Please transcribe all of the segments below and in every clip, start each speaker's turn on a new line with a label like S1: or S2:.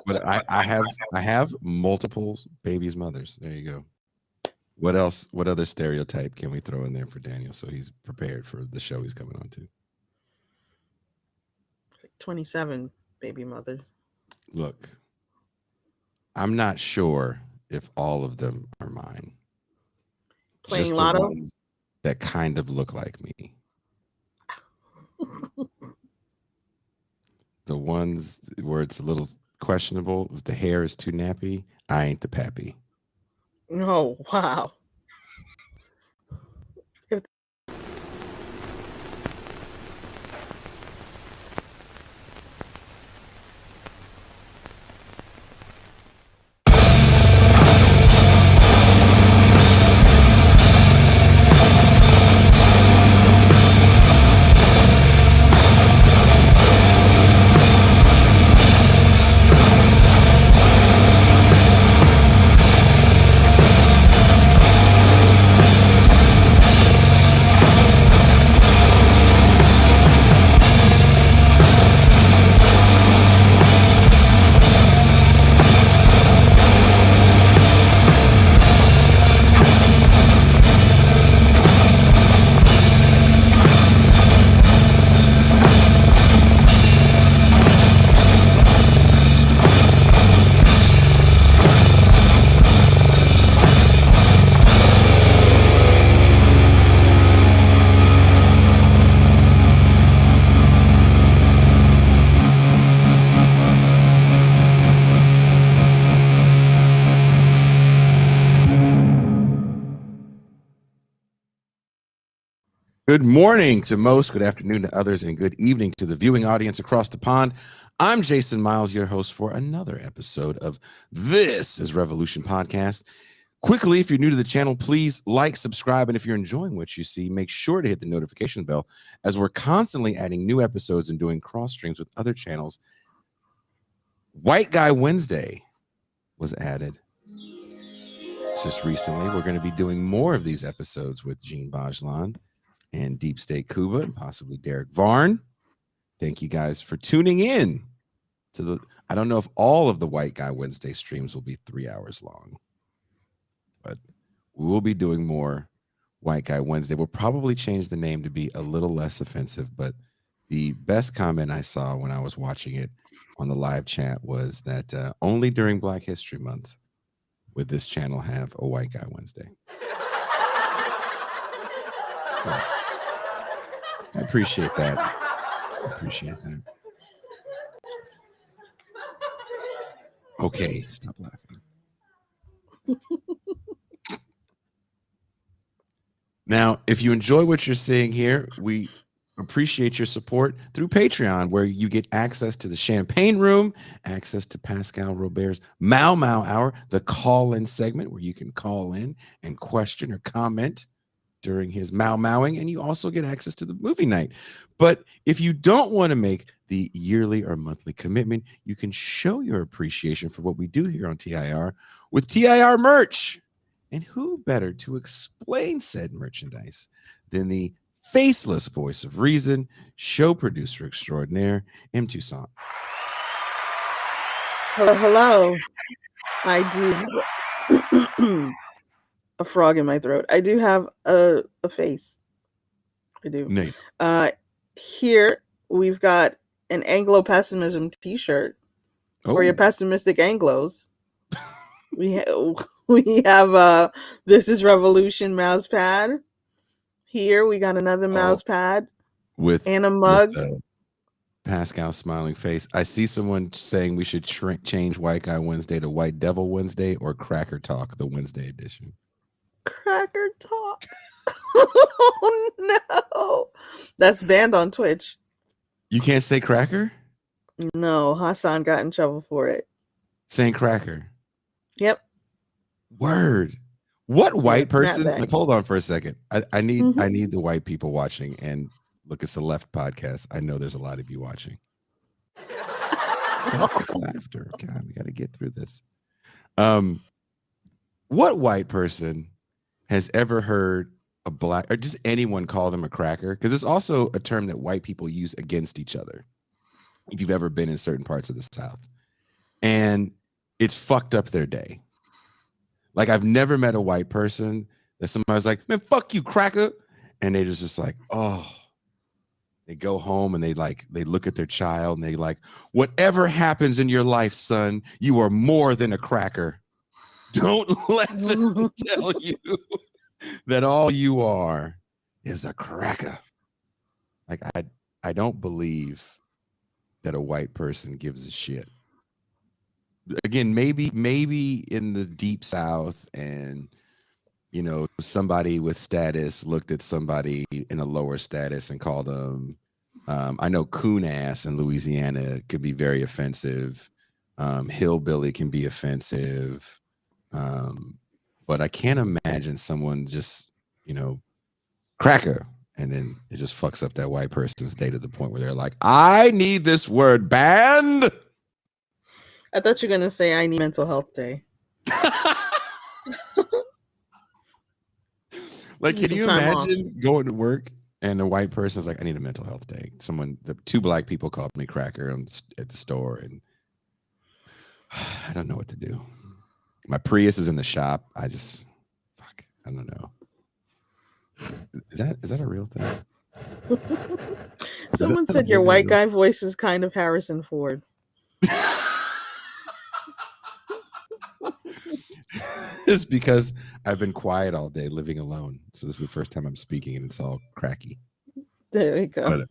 S1: But I have multiple babies' mothers. There you go. What else? What other stereotype can we throw in there for Daniel so he's prepared for the show he's coming on to?
S2: 27 baby mothers.
S1: Look, I'm not sure if all of them are mine.
S2: Playing
S1: Just the
S2: lotto.
S1: ones that kind of look like me. The ones where it's a little questionable. If the hair is too nappy, I ain't the pappy.
S2: Oh, wow. If
S1: Good morning to most, good afternoon to others, and good evening to the viewing audience across the pond. I'm Jason Miles, your host for another episode of This is Revolution Podcast. Quickly, if you're new to the channel, please like, subscribe, and if you're enjoying what you see, make sure to hit the notification bell as we're constantly adding new episodes and doing cross streams with other channels. White Guy Wednesday was added just recently. We're going to be doing more of these episodes with Jean Bajlan and Deep State Cuba and possibly Derek Varn. Thank you guys for tuning in to the. I don't know if all of the White Guy Wednesday streams will be 3 hours long, but we will be doing more White Guy Wednesday. We'll probably change the name to be a little less offensive, but the best comment I saw when I was watching it on the live chat was that only during Black History Month would this channel have a White Guy Wednesday. So, I appreciate that. Okay, stop laughing. Now, if you enjoy what you're seeing here, we appreciate your support through Patreon, where you get access to the Champagne Room, access to Pascal Robert's Mau Mau Hour, the call-in segment where you can call in and question or comment during his Mau Mauing, and you also get access to the movie night. But if you don't want to make the yearly or monthly commitment, you can show your appreciation for what we do here on TIR with TIR merch. And who better to explain said merchandise than the faceless voice of reason, show producer extraordinaire, M. Toussaint.
S2: hello. I do have a frog in my throat. I do have a face. I do.
S1: Nate.
S2: Here we've got an Anglo pessimism T-shirt for your pessimistic Anglos. we have This is Revolution mouse pad. Here we got another mouse pad and a mug.
S1: With, Pascal smiling face. I see someone saying we should change White Guy Wednesday to White Devil Wednesday or Cracker Talk, the Wednesday edition.
S2: Cracker Talk. Oh no, that's banned on Twitch.
S1: You can't say cracker?
S2: No, Hassan got in trouble for it.
S1: Saying cracker.
S2: Yep.
S1: Word. What white person? Like, hold on for a second. I need the white people watching, and look, it's the Left podcast. I know there's a lot of you watching. Stop with the laughter. God, we got to get through this. What white person has ever heard a black, or just anyone call them a cracker? Because it's also a term that white people use against each other. If you've ever been in certain parts of the South, and it's fucked up their day. Like, I've never met a white person that somebody's like, man, fuck you, cracker. And they just like, oh, they go home and they look at their child and they like, whatever happens in your life, son, you are more than a cracker. Don't let them tell you that all you are is a cracker. Like, I don't believe that a white person gives a shit. Again, maybe in the deep South, and you know, somebody with status looked at somebody in a lower status and called them, I know coon ass in Louisiana could be very offensive. Hillbilly can be offensive. But I can't imagine someone just, you know, cracker, and then it just fucks up that white person's day to the point where they're like, I need this word banned.
S2: I thought you were going to say I need mental health day.
S1: Like, can you imagine going to work and a white person's like, I need a mental health day. The two black people called me cracker at the store, and I don't know what to do. My Prius is in the shop. I don't know. Is that a real thing?
S2: Someone said your white guy voice is kind of Harrison Ford.
S1: It's because I've been quiet all day living alone. So this is the first time I'm speaking and it's all cracky.
S2: There we go.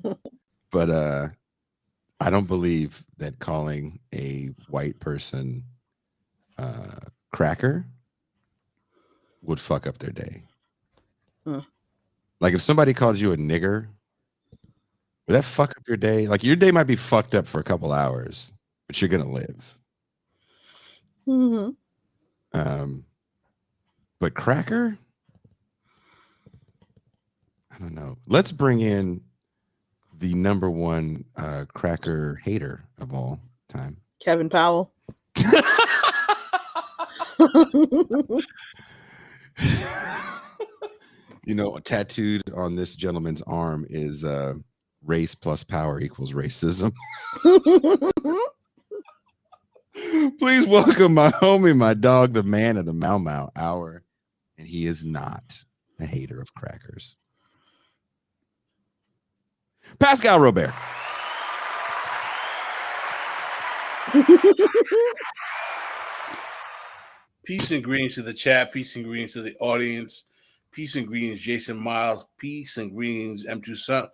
S1: But I don't believe that calling a white person cracker would fuck up their day. Like, if somebody called you a nigger, would that fuck up your day? Like, your day might be fucked up for a couple hours, but you're gonna live. But cracker, I don't know. Let's bring in the number one cracker hater of all time,
S2: Kevin Powell.
S1: You know, tattooed on this gentleman's arm is race plus power equals racism. Please welcome my homie, my dog, the man of the Mau Mau Hour. And he is not a hater of crackers. Pascal Robert.
S3: Peace and greetings to the chat. Peace and greetings to the audience. Peace and greetings, Jason Miles. Peace and greetings, M2 Son.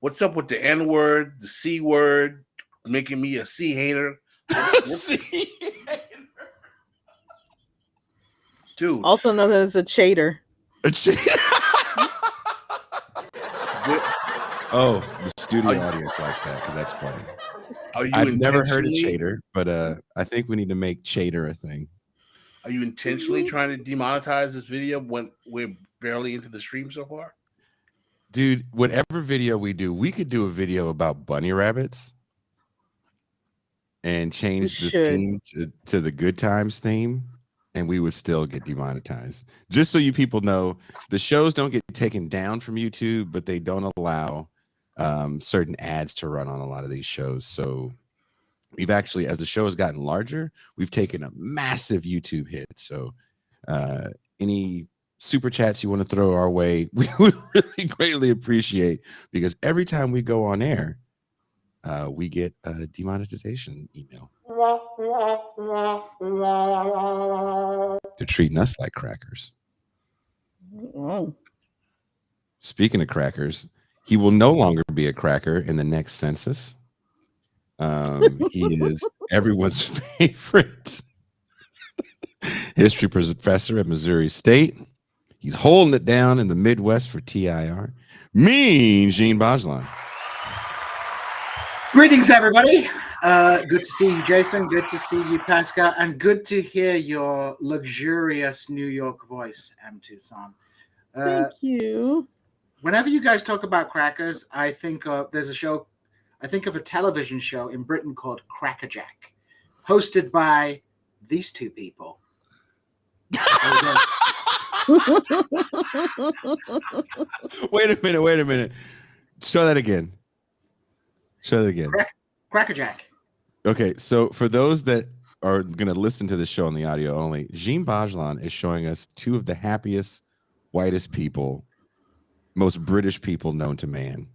S3: What's up with the N word, the C word, making me a C hater?
S1: C hater.
S2: Dude. Also known as a chater.
S1: A chater. Oh, the studio audience likes that because that's funny. I've never heard of chater, but I think we need to make chater a thing.
S3: Are you intentionally trying to demonetize this video when we're barely into the stream so far?
S1: Dude, whatever video we do, we could do a video about bunny rabbits and change the theme to the Good Times theme, and we would still get demonetized. Just so you people know, the shows don't get taken down from YouTube, but they don't allow certain ads to run on a lot of these shows. So we've actually, as the show has gotten larger, we've taken a massive YouTube hit. So any super chats you want to throw our way, we would really greatly appreciate, because every time we go on air, we get a demonetization email. They're treating us like crackers. Speaking of crackers, he will no longer be a cracker in the next census. He is everyone's favorite history professor at Missouri State. He's holding it down in the Midwest for TIR. Mean Gene Bajlan.
S4: Greetings, everybody. Good to see you, Jason. Good to see you, Pascal. And good to hear your luxurious New York voice, M2 Son.
S2: Thank you.
S4: Whenever you guys talk about crackers, I think there's a show, I think of a television show in Britain called Crackerjack, hosted by these two people.
S1: Wait a minute. Show that again. Crackerjack. Okay, so for those that are going to listen to this show on the audio only, Jean Bajlan is showing us two of the happiest, whitest people, most British people known to man.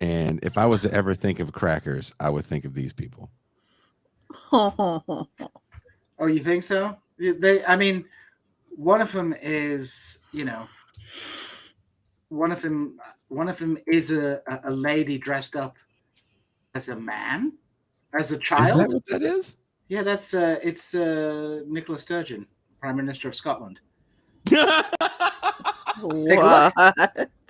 S1: And if I was to ever think of crackers, I would think of these people.
S4: Oh, you think so? I mean, one of them is, one of them is a lady dressed up as a man, as a child.
S1: Is that what that is?
S4: Yeah, it's Nicola Sturgeon, Prime Minister of Scotland.
S2: What?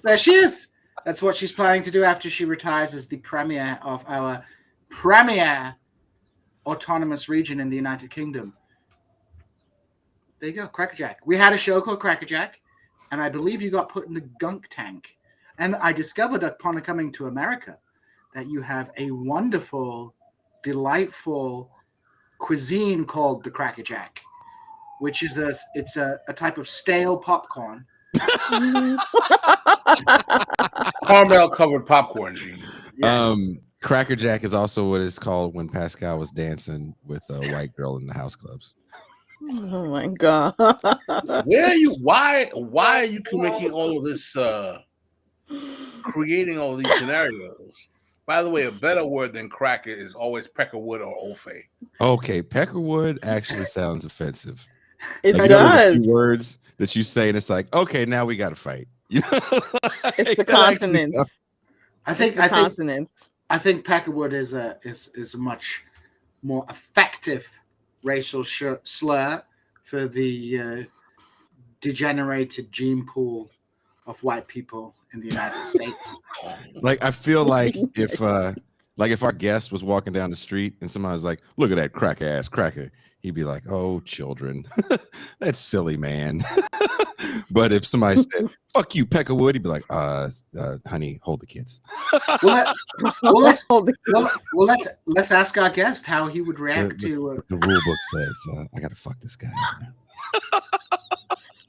S4: There she is. That's what she's planning to do after she retires as the premier of our premier autonomous region in the United Kingdom. There you go, Crackerjack. We had a show called Crackerjack, and I believe you got put in the gunk tank. And I discovered upon coming to America that you have a wonderful, delightful cuisine called the Crackerjack, which is a type of stale popcorn.
S3: Caramel covered popcorn.
S4: Yes.
S1: Crackerjack is also what it's called when Pascal was dancing with a white girl in the house clubs.
S2: Oh my god!
S3: Where are you? Why are you making all of this? Creating all these scenarios. By the way, a better word than cracker is always peckerwood or ofe.
S1: Okay, peckerwood actually sounds offensive.
S2: It
S1: Like,
S2: does.
S1: two words that you say, and it's like, okay, now we got to fight.
S2: It's the consonants.
S4: I think
S2: consonants.
S4: I think peckerwood is a much more effective racial slur for the degenerated gene pool of white people in the United States.
S1: Like, I feel like if our guest was walking down the street and somebody was like, "Look at that cracker," he'd be like, "Oh, children, that's silly, man." But if somebody said, "Fuck you, Peckerwood," he'd be like, "Honey, hold the kids."
S4: Let's ask our guest how he would react to.
S1: The rule book says, "I gotta fuck this guy."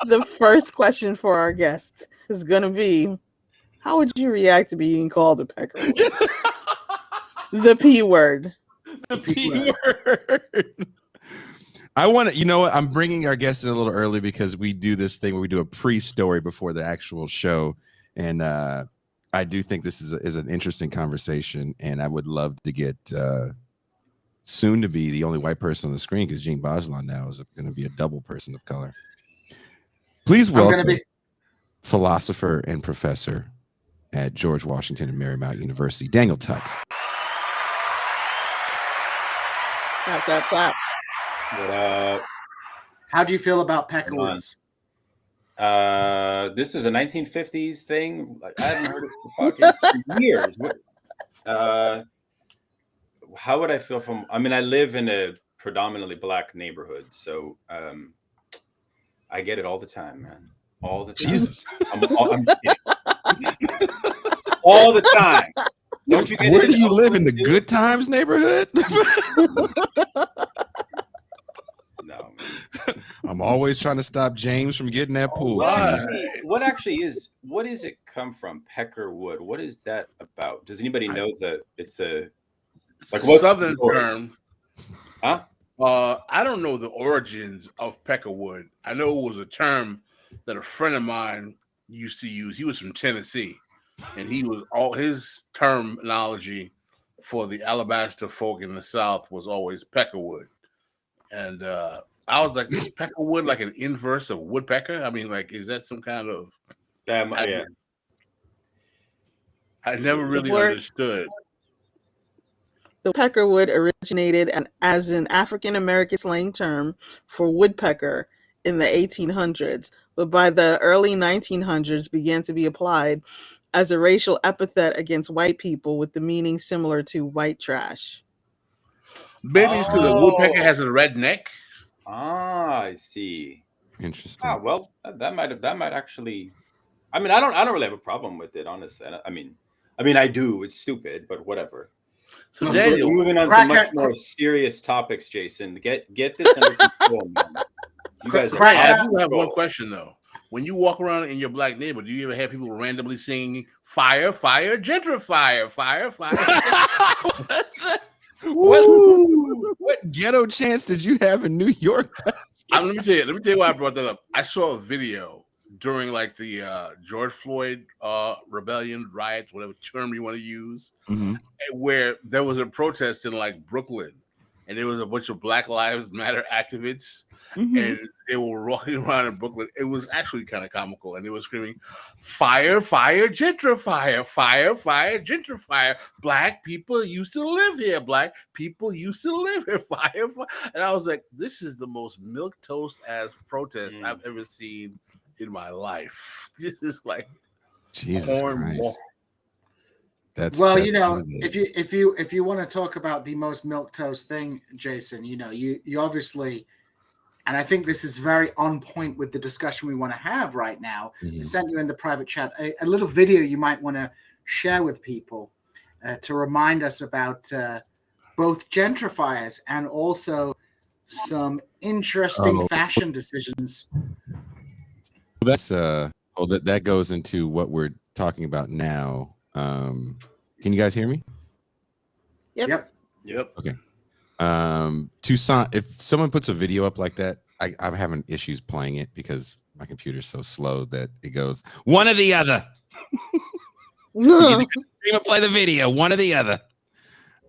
S2: The first question for our guest is gonna be, how would you react to being called a peckerwood? The P word.
S1: The P word. I want to, I'm bringing our guests in a little early because we do this thing where we do a pre-story before the actual show. And I do think this is an interesting conversation. And I would love to get soon to be the only white person on the screen, because Jean Bajlan now is going to be a double person of color. Please welcome philosopher and professor at George Washington and Marymount University, Daniel Tutt.
S2: Clap.
S5: What up?
S4: How do you feel about peckerwoods?
S5: This is a 1950s thing. Like, I haven't heard it for fucking years. How would I feel I live in a predominantly black neighborhood, so I get it all the time, man. All the time.
S1: Jesus.
S5: I'm just kidding. All the time. Don't you get
S1: Where
S5: it?
S1: do you live, in the Good Times neighborhood?
S5: No, man.
S1: I'm always trying to stop James from getting that pool.
S5: What does it come from? Peckerwood. What is that about? Does anybody know that it's a
S3: Southern term?
S5: Huh?
S3: I don't know the origins of peckerwood. I know it was a term that a friend of mine used to use. He was from Tennessee, and all his terminology for the Alabaster folk in the South was always peckerwood. And I was like, is peckerwood like an inverse of woodpecker? I mean, like, is that some kind of?
S5: Yeah.
S3: I never really understood.
S2: The peckerwood originated as an African-American slang term for woodpecker in the 1800s, but by the early 1900s began to be applied as a racial epithet against white people with the meaning similar to white trash.
S3: Maybe it's because the woodpecker has a red neck.
S5: Ah, I see.
S1: Interesting.
S5: Well, that might actually. I don't really have a problem with it, honestly. I do. It's stupid, but whatever.
S3: So Daniel,
S5: moving on to much more serious topics, Jason. Get this under control, man. You guys are
S3: I do have one question though. When you walk around in your black neighborhood, do you ever have people randomly singing "Fire, fire, gentrifier, fire, fire"?
S1: What? What ghetto chance did you have in New York?
S3: Let me tell you why I brought that up. I saw a video during like the George Floyd rebellion, riots, whatever term you want to use, where there was a protest in like Brooklyn, and there was a bunch of Black Lives Matter activists, and they were rolling around in Brooklyn. It was actually kind of comical, and they were screaming, "Fire, fire, gentrifier! Fire, fire, gentrifier! Black people used to live here. Black people used to live here. Fire, fire!" And I was like, "This is the most milquetoast ass protest I've ever seen in my life. This is like
S1: Jesus Christ." That's
S4: you know, if you want to talk about the most milquetoast thing, Jason, you know, you obviously, and I think this is very on point with the discussion we want to have right now. I sent you in the private chat a little video you might want to share with people to remind us about both gentrifiers and also some interesting fashion decisions.
S1: That's that goes into what we're talking about now. Can you guys hear me?
S2: Yep.
S1: Okay. Tucson, if someone puts a video up like that, I'm having issues playing it because my computer's so slow that it goes one or the other. You play the video, one or the other.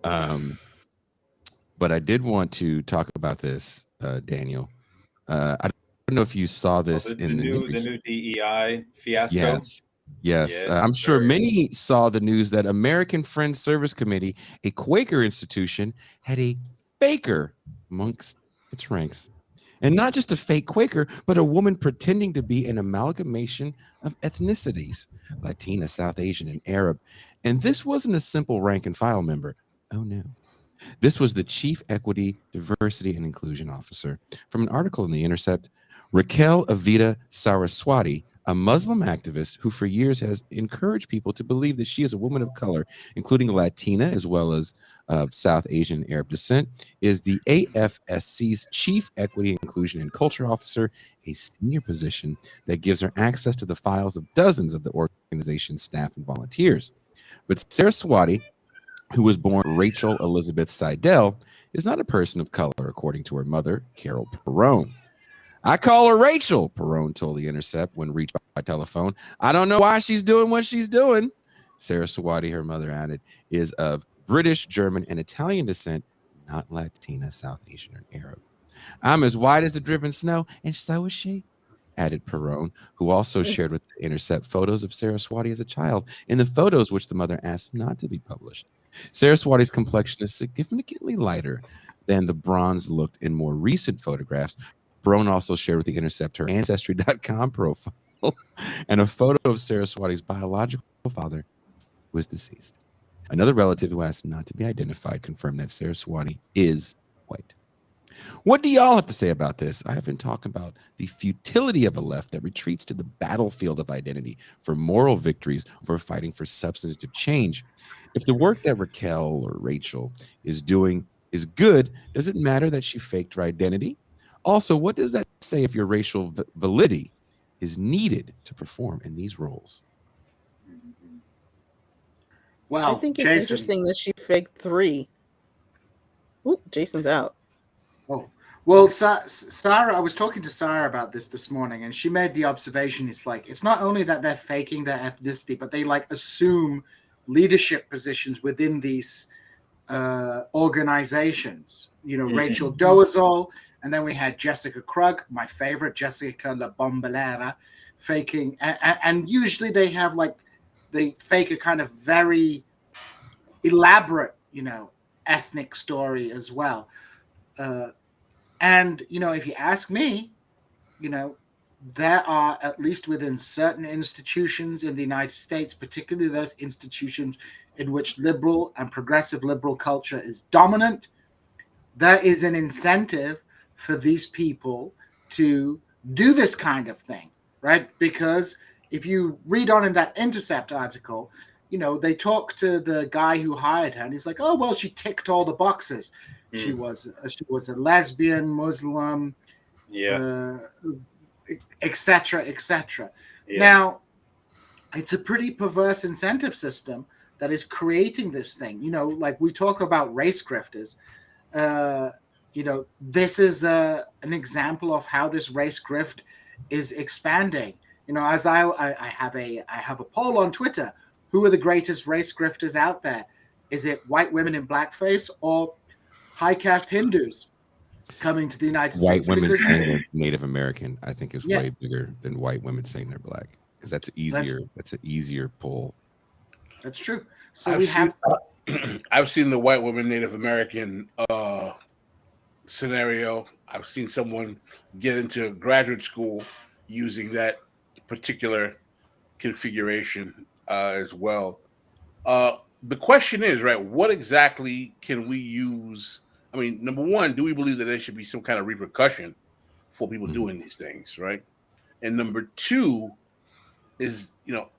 S1: But I did want to talk about this, Daniel. I don't know if you saw this in the news.
S5: The new DEI fiasco.
S1: Yes. I'm sure many saw the news that American Friends Service Committee, a Quaker institution, had a faker amongst its ranks. And not just a fake Quaker, but a woman pretending to be an amalgamation of ethnicities, Latina, South Asian, and Arab. And this wasn't a simple rank and file member. Oh, no. This was the Chief Equity, Diversity, and Inclusion Officer. From an article in The Intercept, Raquel Avita Saraswati, a Muslim activist who for years has encouraged people to believe that she is a woman of color, including Latina as well as South Asian and Arab descent, is the AFSC's Chief Equity, Inclusion, and Culture Officer, a senior position that gives her access to the files of dozens of the organization's staff and volunteers. But Saraswati, who was born Rachel Elizabeth Seidel, is not a person of color, according to her mother, Carol Perrone. "I call her Rachel," Perrone told The Intercept when reached by telephone. "I don't know why she's doing what she's doing." Saraswati, her mother added, is of British, German, and Italian descent, not Latina, South Asian, or Arab. "I'm as white as the driven snow, and so is she," added Perrone, who also shared with The Intercept photos of Saraswati as a child, in the photos which the mother asked not to be published. Saraswati's complexion is significantly lighter than the bronze-looked in more recent photographs. Perrone also shared with The Intercept her Ancestry.com profile and a photo of Saraswati's biological father, who is deceased. Another relative who asked not to be identified confirmed that Saraswati is white. What do y'all have to say about this? I have been talking about the futility of a left that retreats to the battlefield of identity for moral victories over fighting for substantive change. If the work that Raquel or Rachel is doing is good, does it matter that she faked her identity? Also, what does that say if your racial validity is needed to perform in these roles?
S4: Well,
S2: I think it's
S4: Jason,
S2: interesting that she faked 3. Ooh, Jason's out.
S4: Oh, well, Sarah, I was talking to Sarah about this morning, and she made the observation. It's like, it's not only that they're faking their ethnicity, but they like assume leadership positions within these organizations. You know, Rachel Dolezal, and then we had Jessica Krug, my favorite, Jessica La Bombelera, faking. And usually they have like, they fake a kind of very elaborate, you know, ethnic story as well. And, you know, if you ask me, you know, there are, at least within certain institutions in the United States, particularly those institutions in which liberal and progressive liberal culture is dominant, there is an incentive for these people to do this kind of thing, right? Because if you read on in that Intercept article, you know, they talk to the guy who hired her, and he's like, "Oh, well, she ticked all the boxes. She was a lesbian, Muslim, etc., etc." Yeah. Now, it's a pretty perverse incentive system that is creating this thing. You know, like we talk about race grifters. this is an example of how this race grift is expanding. As I have a poll on Twitter. Who are the greatest race grifters out there? Is it white women in blackface or high caste Hindus coming to the United
S1: White
S4: States?
S1: women
S4: Because
S1: saying they're Native American, I think, is way bigger than white women saying they're black, because that's an easier pull.
S4: That's true. So
S3: I've seen the white woman Native American scenario. I've seen someone get into graduate school using that particular configuration as well. The question is, right, what exactly can we use? I mean, number one, do we believe that there should be some kind of repercussion for people doing these things, right? And number two is,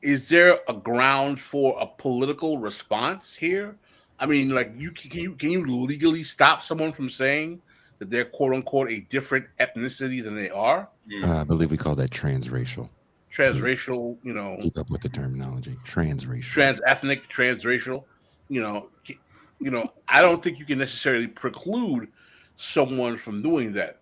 S3: is there a ground for a political response here? I mean, like, can you legally stop someone from saying that they're quote unquote a different ethnicity than they are?
S1: I believe we call that transracial.
S3: Transracial,
S1: keep up with the terminology. Transracial,
S3: trans-ethnic, transracial. I don't think you can necessarily preclude someone from doing that.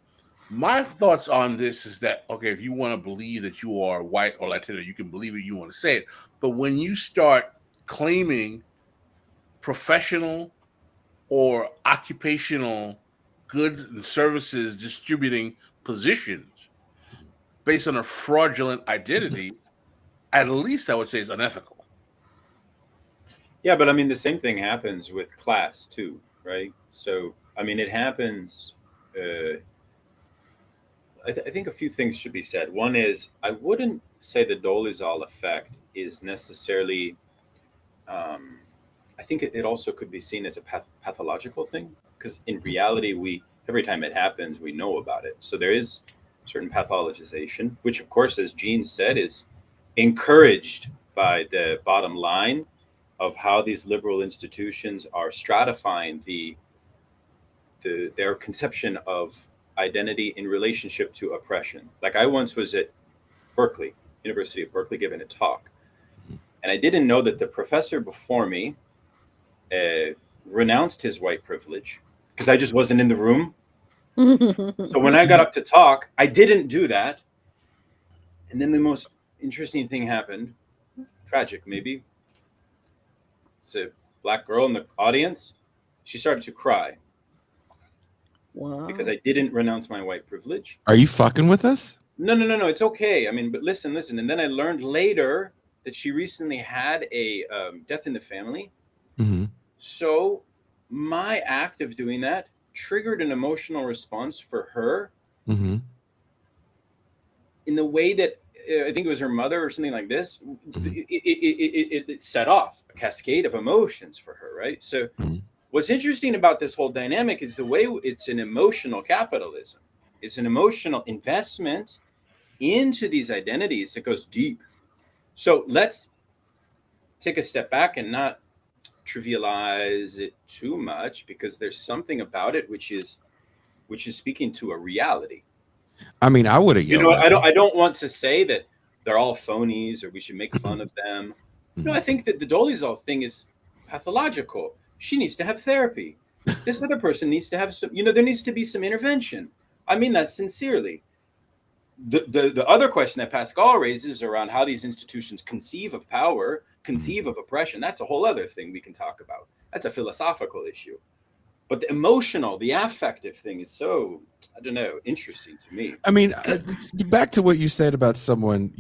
S3: My thoughts on this is that, okay, if you want to believe that you are white or Latino, you can believe it, you want to say it. But when you start claiming professional or occupational goods and services distributing positions based on a fraudulent identity, at least I would say it's unethical.
S5: Yeah, but I mean, the same thing happens with class too, right? So, I mean, it happens. I think a few things should be said. One is, I wouldn't say the Dolezal effect is necessarily. I think it also could be seen as a pathological thing, because in reality, every time it happens, we know about it. So there is certain pathologization, which, of course, as Gene said, is encouraged by the bottom line of how these liberal institutions are stratifying their conception of identity in relationship to oppression. Like, I once was at Berkeley, University of Berkeley, giving a talk, and I didn't know that the professor before me renounced his white privilege, because I just wasn't in the room. So when I got up to talk, I didn't do that. And then the most interesting thing happened. Tragic, maybe. It's a black girl in the audience. She started to cry.
S2: Wow.
S5: Because I didn't renounce my white privilege.
S1: Are you fucking with us?
S5: No. It's okay. I mean, but listen. And then I learned later that she recently had a death in the family.
S1: Mm-hmm.
S5: So my act of doing that triggered an emotional response for her,
S1: mm-hmm.
S5: in the way that I think it was her mother or something like this. Mm-hmm. It set off a cascade of emotions for her, right? So what's interesting about this whole dynamic is the way it's an emotional capitalism. It's an emotional investment into these identities that goes deep. So let's take a step back and not trivialize it too much, because there's something about it which is speaking to a reality.
S1: I mean, I would have yelled.
S5: I don't want to say that they're all phonies or we should make fun of them. No, I think that the Dolezal thing is pathological. She needs to have therapy. This other person needs to have some, there needs to be some intervention. I mean that sincerely. The other question that Pascal raises around how these institutions conceive of power, conceive of oppression, that's a whole other thing we can talk about. That's a philosophical issue. But the emotional, the affective thing is so, I don't know, interesting to me.
S1: I mean, back to what you said about someone,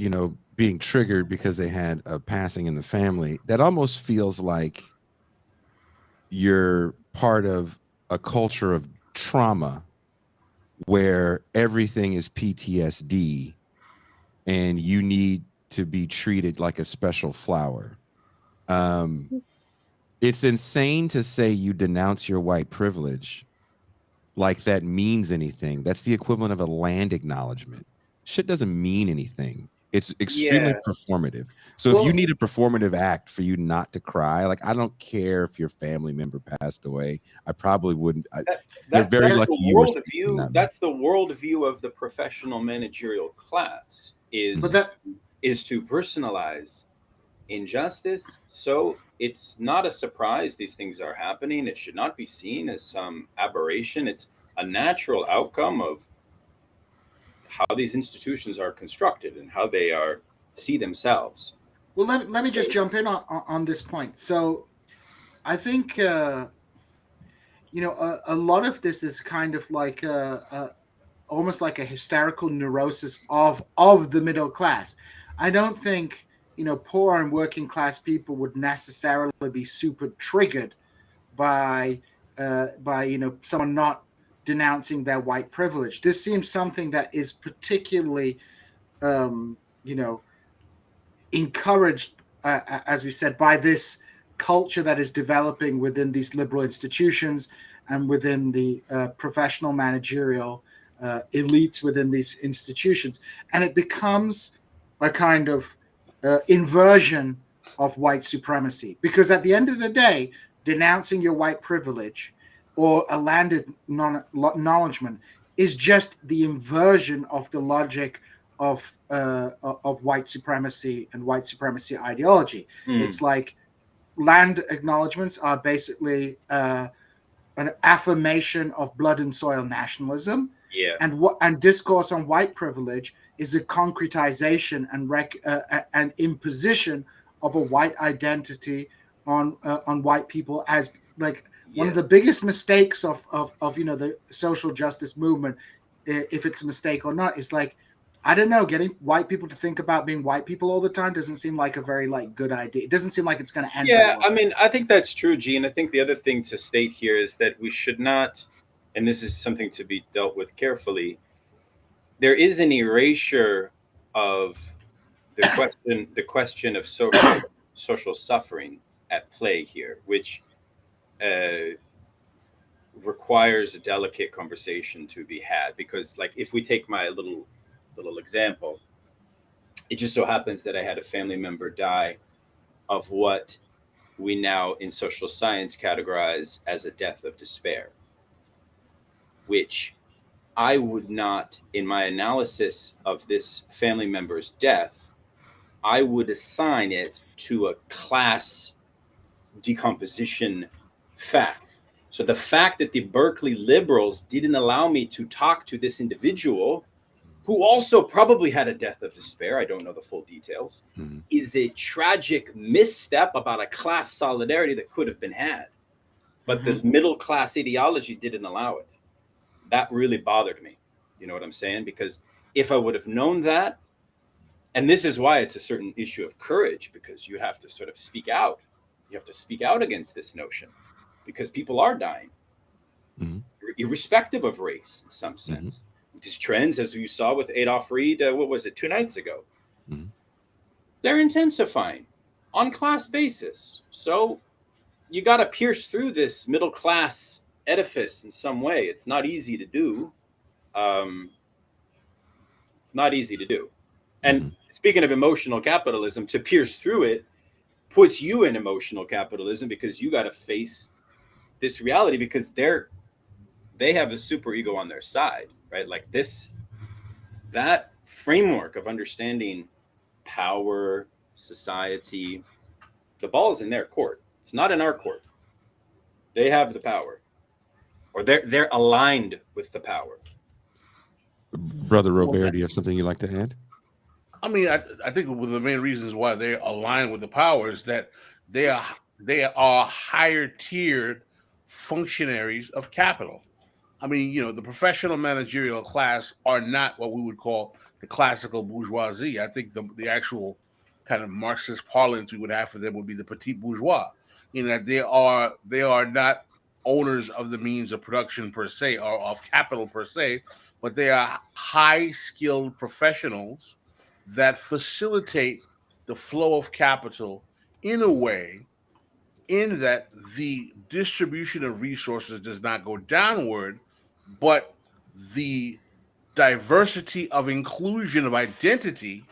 S1: being triggered because they had a passing in the family. That almost feels like you're part of a culture of trauma where everything is PTSD and you need to be treated like a special flower. It's insane to say you denounce your white privilege like that means anything. That's the equivalent of a land acknowledgement. Shit doesn't mean anything. It's extremely performative. So if you need a performative act for you not to cry, like, I don't care if your family member passed away. I probably wouldn't. They're very lucky you were speaking that.
S5: That's the worldview of the professional managerial class, is to personalize injustice. So it's not a surprise these things are happening. It should not be seen as some aberration. It's a natural outcome of how these institutions are constructed and how they see themselves.
S4: Well, let me just jump in on this point. So I think a lot of this is kind of like almost like a hysterical neurosis of the middle class. I don't think poor and working class people would necessarily be super triggered by someone not denouncing their white privilege. This seems something that is particularly encouraged, as we said, by this culture that is developing within these liberal institutions and within the professional managerial elites within these institutions. And it becomes a kind of inversion of white supremacy. Because at the end of the day, denouncing your white privilege or a landed acknowledgement is just the inversion of the logic of white supremacy and white supremacy ideology. It's like land acknowledgements are basically an affirmation of blood and soil nationalism, and discourse on white privilege is a concretization and imposition of a white identity on white people as one of the biggest mistakes of the social justice movement, if it's a mistake or not, is I don't know, getting white people to think about being white people all the time doesn't seem like a very good idea. It doesn't seem like it's going to end.
S5: Yeah, I mean, I think that's true, G. And I think the other thing to state here is that we should not, and this is something to be dealt with carefully, there is an erasure of the question of social suffering at play here, which requires a delicate conversation to be had. Because if we take my little example, it just so happens that I had a family member die of what we now in social science categorize as a death of despair, which I would not, in my analysis of this family member's death, I would assign it to a class decomposition fact. So the fact that the Berkeley liberals didn't allow me to talk to this individual, who also probably had a death of despair, I don't know the full details, is a tragic misstep about a class solidarity that could have been had. But the middle class ideology didn't allow it. That really bothered me. You know what I'm saying? Because if I would have known that, and this is why it's a certain issue of courage, because you have to sort of speak out. You have to speak out against this notion, because people are dying, irrespective of race in some sense. These trends, as you saw with Adolf Reed, 2 nights ago, they're intensifying on class basis. So you got to pierce through this middle class edifice in some way. It's not easy to do. And speaking of emotional capitalism, to pierce through it puts you in emotional capitalism, because you got to face this reality, because they have a super ego on their side, right? That framework of understanding power, society, the ball is in their court. It's not in our court. They have the power, or they're aligned with the power.
S1: Brother Robert, do you have something you'd like to add?
S3: I mean, I think one of the main reasons why they're aligned with the power is that they are higher tiered functionaries of capital. I mean, the professional managerial class are not what we would call the classical bourgeoisie. I think the actual kind of Marxist parlance we would have for them would be the petit bourgeois. That they are not owners of the means of production per se, or of capital per se, but they are high skilled professionals that facilitate the flow of capital in a way in that the distribution of resources does not go downward, but the diversity of inclusion of identity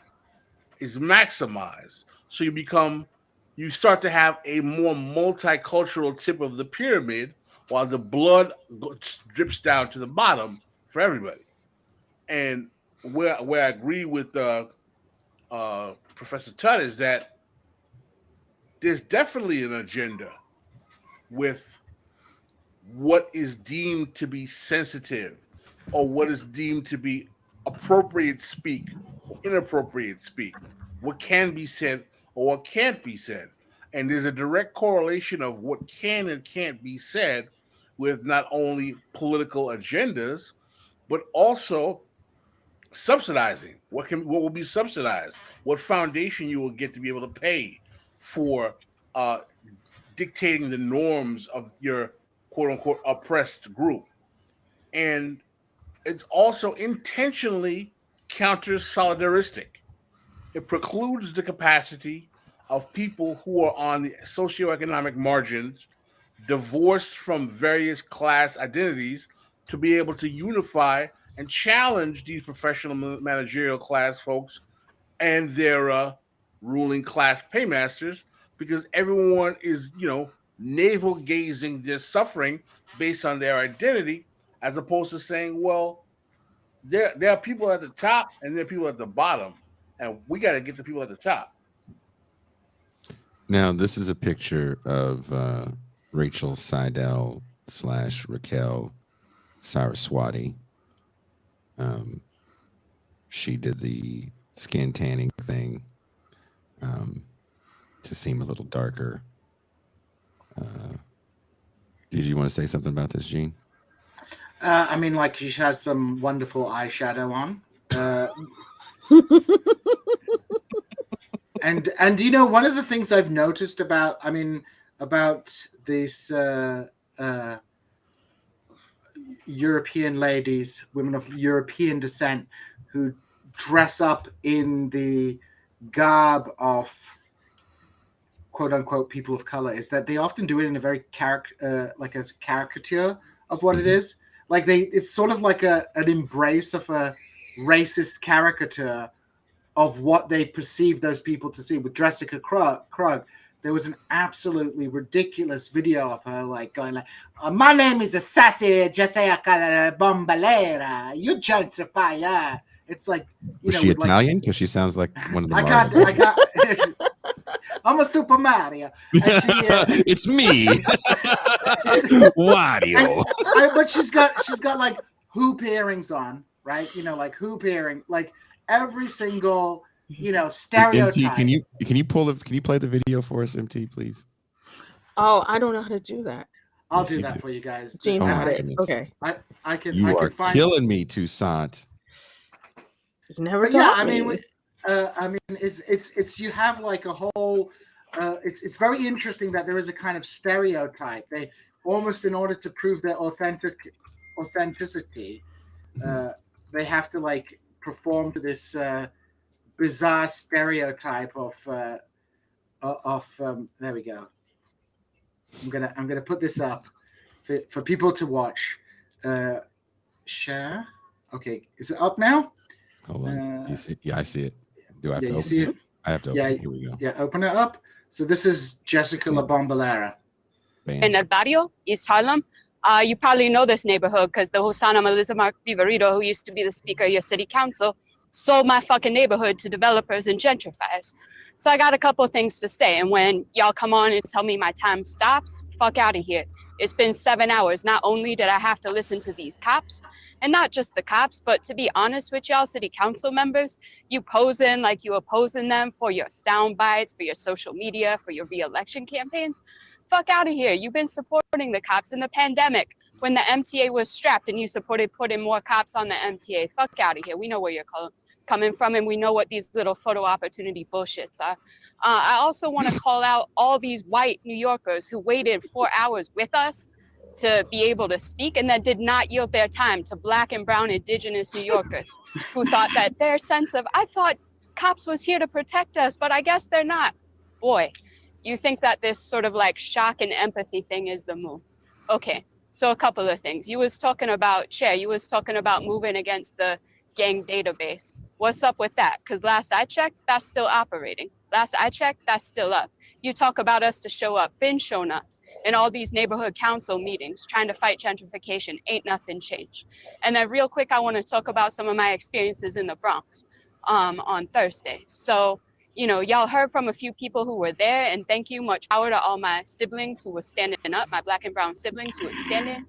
S3: is maximized. So you start to have a more multicultural tip of the pyramid, while the blood drips down to the bottom for everybody. And where I agree with Professor Tutt is that there's definitely an agenda with what is deemed to be sensitive or what is deemed to be appropriate speak or inappropriate speak, what can be said or what can't be said. And there's a direct correlation of what can and can't be said with not only political agendas, but also subsidizing. What will be subsidized? What foundation you will get to be able to pay for dictating the norms of your quote unquote oppressed group. And it's also intentionally counter solidaristic. It precludes the capacity of people who are on the socioeconomic margins, divorced from various class identities, to be able to unify and challenge these professional managerial class folks and their ruling class paymasters, because everyone is, navel gazing their suffering based on their identity, as opposed to saying, well, there are people at the top and there are people at the bottom, and we got to get the people at the top.
S1: Now, this is a picture of Rachel Seidel / Raquel Saraswati. She did the skin tanning thing to seem a little darker. Did you want to say something about this, Gene?
S4: I mean, like, she has some wonderful eyeshadow on. And one of the things I've noticed about these European ladies, women of European descent, who dress up in the garb of quote unquote people of color, is that they often do it in a very like a caricature of what it is. Like it's sort of like an embrace of a racist caricature of what they perceive those people to see. With Jessica Krug, there was an absolutely ridiculous video of her like going like, "My name is a sassy Jessica Bombalera. You gentrify." It's like,
S1: was she Italian? Because she sounds like one of the.
S4: I got. I'm a Super Mario. And she,
S1: it's me, Wario.
S4: But she's got like hoop earrings on, right? Like hoop earring, like every single stereotype.
S1: MT, can you play the video for us, MT, please?
S2: Oh, I don't know how to do that.
S4: I'll do that for you guys.
S2: Gene had it. Okay.
S4: I can.
S1: You
S4: are
S1: killing me, Toussaint.
S2: You never taught me.
S4: It's you have like a whole. It's very interesting that there is a kind of stereotype. They almost, in order to prove their authenticity, they have to like perform to this bizarre stereotype of. There we go. I'm gonna put this up for people to watch. Share. Okay, is it up now?
S1: Hold on. You see it? Yeah, I see it. Do I have to open
S4: see it?
S1: I have to open it. Here we go.
S4: Yeah, open it up. So this is Jessica La Bombalera.
S6: In El Barrio, East Harlem. You probably know this neighborhood because the Hosanna Melissa Mark Viverito, who used to be the speaker of your city council, sold my fucking neighborhood to developers and gentrifiers. So I got a couple of things to say. And when y'all come on and tell me my time stops, fuck out of here. It's been 7 hours. Not only did I have to listen to these cops, and not just the cops, but to be honest with y'all, city council members, you posing like you opposing them for your sound bites, for your social media, for your re-election campaigns. Fuck out of here. You've been supporting the cops in the pandemic when the MTA was strapped and you supported putting more cops on the MTA. Fuck out of here. We know where you're coming from, and we know what these little photo opportunity bullshits are. I also want to call out all these white New Yorkers who waited 4 hours with us to be able to speak and then did not yield their time to Black and brown indigenous New Yorkers who thought that their sense of, I thought cops was here to protect us, but I guess they're not. Boy, you think that this sort of like shock and empathy thing is the move. Okay, so a couple of things. You was talking about moving against the gang database. What's up with that? Because last I checked, that's still operating. Last I checked, that's still up. You talk about us to show up, been shown up in all these neighborhood council meetings, trying to fight gentrification, ain't nothing changed. And then real quick, I want to talk about some of my experiences in the Bronx on Thursday. So y'all heard from a few people who were there, and thank you, much power to all my siblings who were standing up, my black and brown siblings who were standing.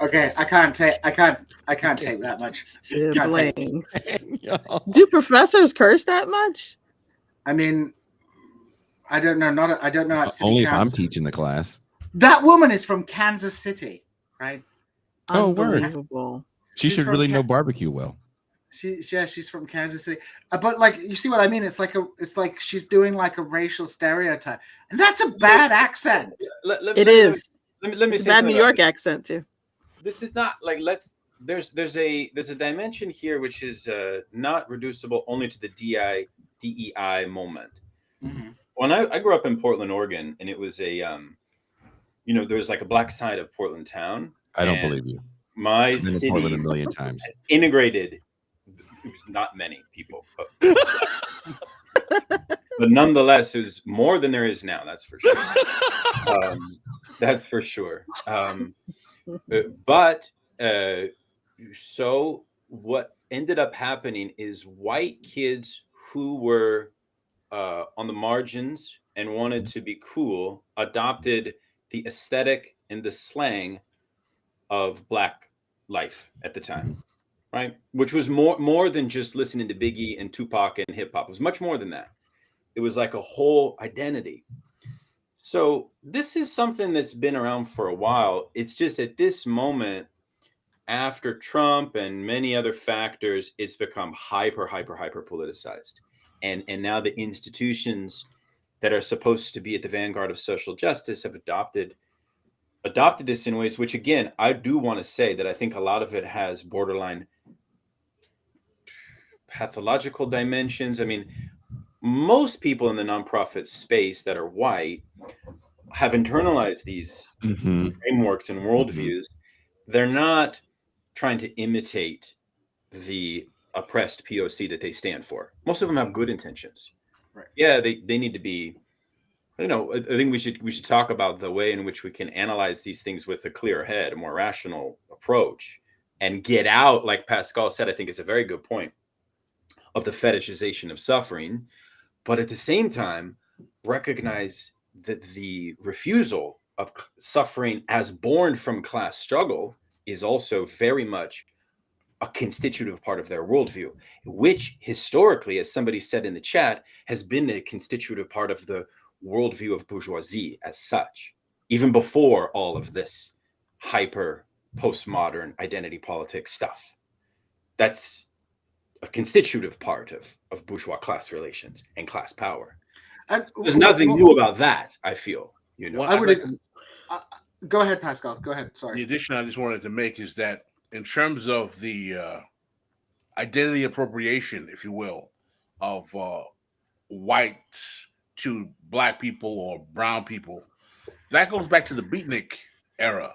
S4: Okay, I can't take that much.
S2: Siblings. Do professors curse that much?
S4: I mean, I don't know. I don't know.
S1: Only if I'm teaching the class.
S4: That woman is from Kansas City, right?
S1: Oh, word.
S2: Unbelievable.
S1: She should really know barbecue well.
S4: She's from Kansas City, but like, you see what I mean? It's like she's doing like a racial stereotype, and that's a bad accent.
S2: It is.
S5: Let me
S2: it's
S5: say
S2: a bad New York accent too.
S5: This is not like there's a dimension here which is not reducible only to the DEI moment.
S4: Mm-hmm.
S5: When I grew up in Portland, Oregon, and it was a there was like a black side of Portland town.
S1: I don't believe you.
S5: My
S1: I've been
S5: city
S1: in Portland a million times.
S5: Integrated. It was not many people, but nonetheless, it was more than there is now. That's for sure. That's for sure. So what ended up happening is white kids who were on the margins and wanted to be cool adopted the aesthetic and the slang of black life at the time. Right, which was more than just listening to Biggie and Tupac and hip hop. It was much more than that. It was like a whole identity. So this is something that's been around for a while. It's just at this moment, after Trump and many other factors, it's become hyper politicized, and now the institutions that are supposed to be at the vanguard of social justice have adopted this in ways which, again, I do want to say that I think a lot of it has borderline pathological dimensions. I mean, most people in the nonprofit space that are white have internalized these frameworks and worldviews. They're not trying to imitate the oppressed POC that they stand for. Most of them have good intentions.
S4: Right.
S5: Yeah, they need to be. I think we should talk about the way in which we can analyze these things with a clear head, a more rational approach, and get out, like Pascal said, I think it's a very good point, of the fetishization of suffering, but at the same time, recognize that the refusal of suffering as born from class struggle is also very much a constitutive part of their worldview, which historically, as somebody said in the chat, has been a constitutive part of the worldview of bourgeoisie as such, even before all of this hyper postmodern identity politics stuff. That's a constitutive part of bourgeois class relations and class power. There's nothing new about that, I feel.
S4: Go ahead, Pascal. Go ahead. Sorry.
S3: The addition I just wanted to make is that in terms of the identity appropriation, if you will, of whites to black people or brown people, that goes back to the beatnik era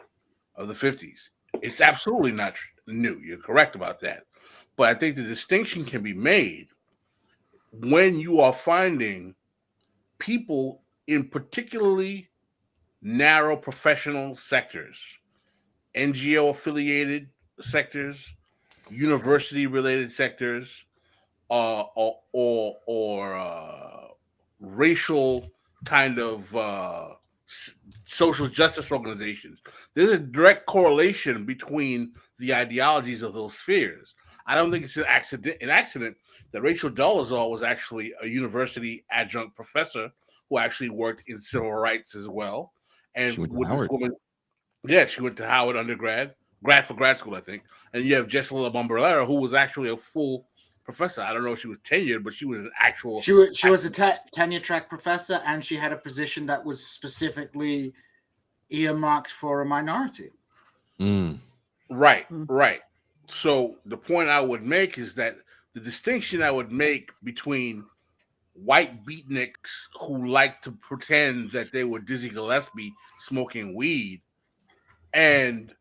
S3: of the 50s. It's absolutely not new. You're correct about that. But I think the distinction can be made when you are finding people in particularly narrow professional sectors, NGO affiliated sectors, university related sectors, or racial kind of social justice organizations. There's a direct correlation between the ideologies of those spheres. I don't think it's an accident that Rachel Dolezal was actually a university adjunct professor who actually worked in civil rights as well. And with this woman, she went to Howard undergrad, grad school, I think. And you have Jessela Bomberlera, who was actually a full professor. I don't know if she was tenured, but she was an actual.
S4: She was a tenure track professor, and she had a position that was specifically earmarked for a minority.
S3: Right. So the point I would make is that the distinction I would make between white beatniks who like to pretend that they were Dizzy Gillespie smoking weed and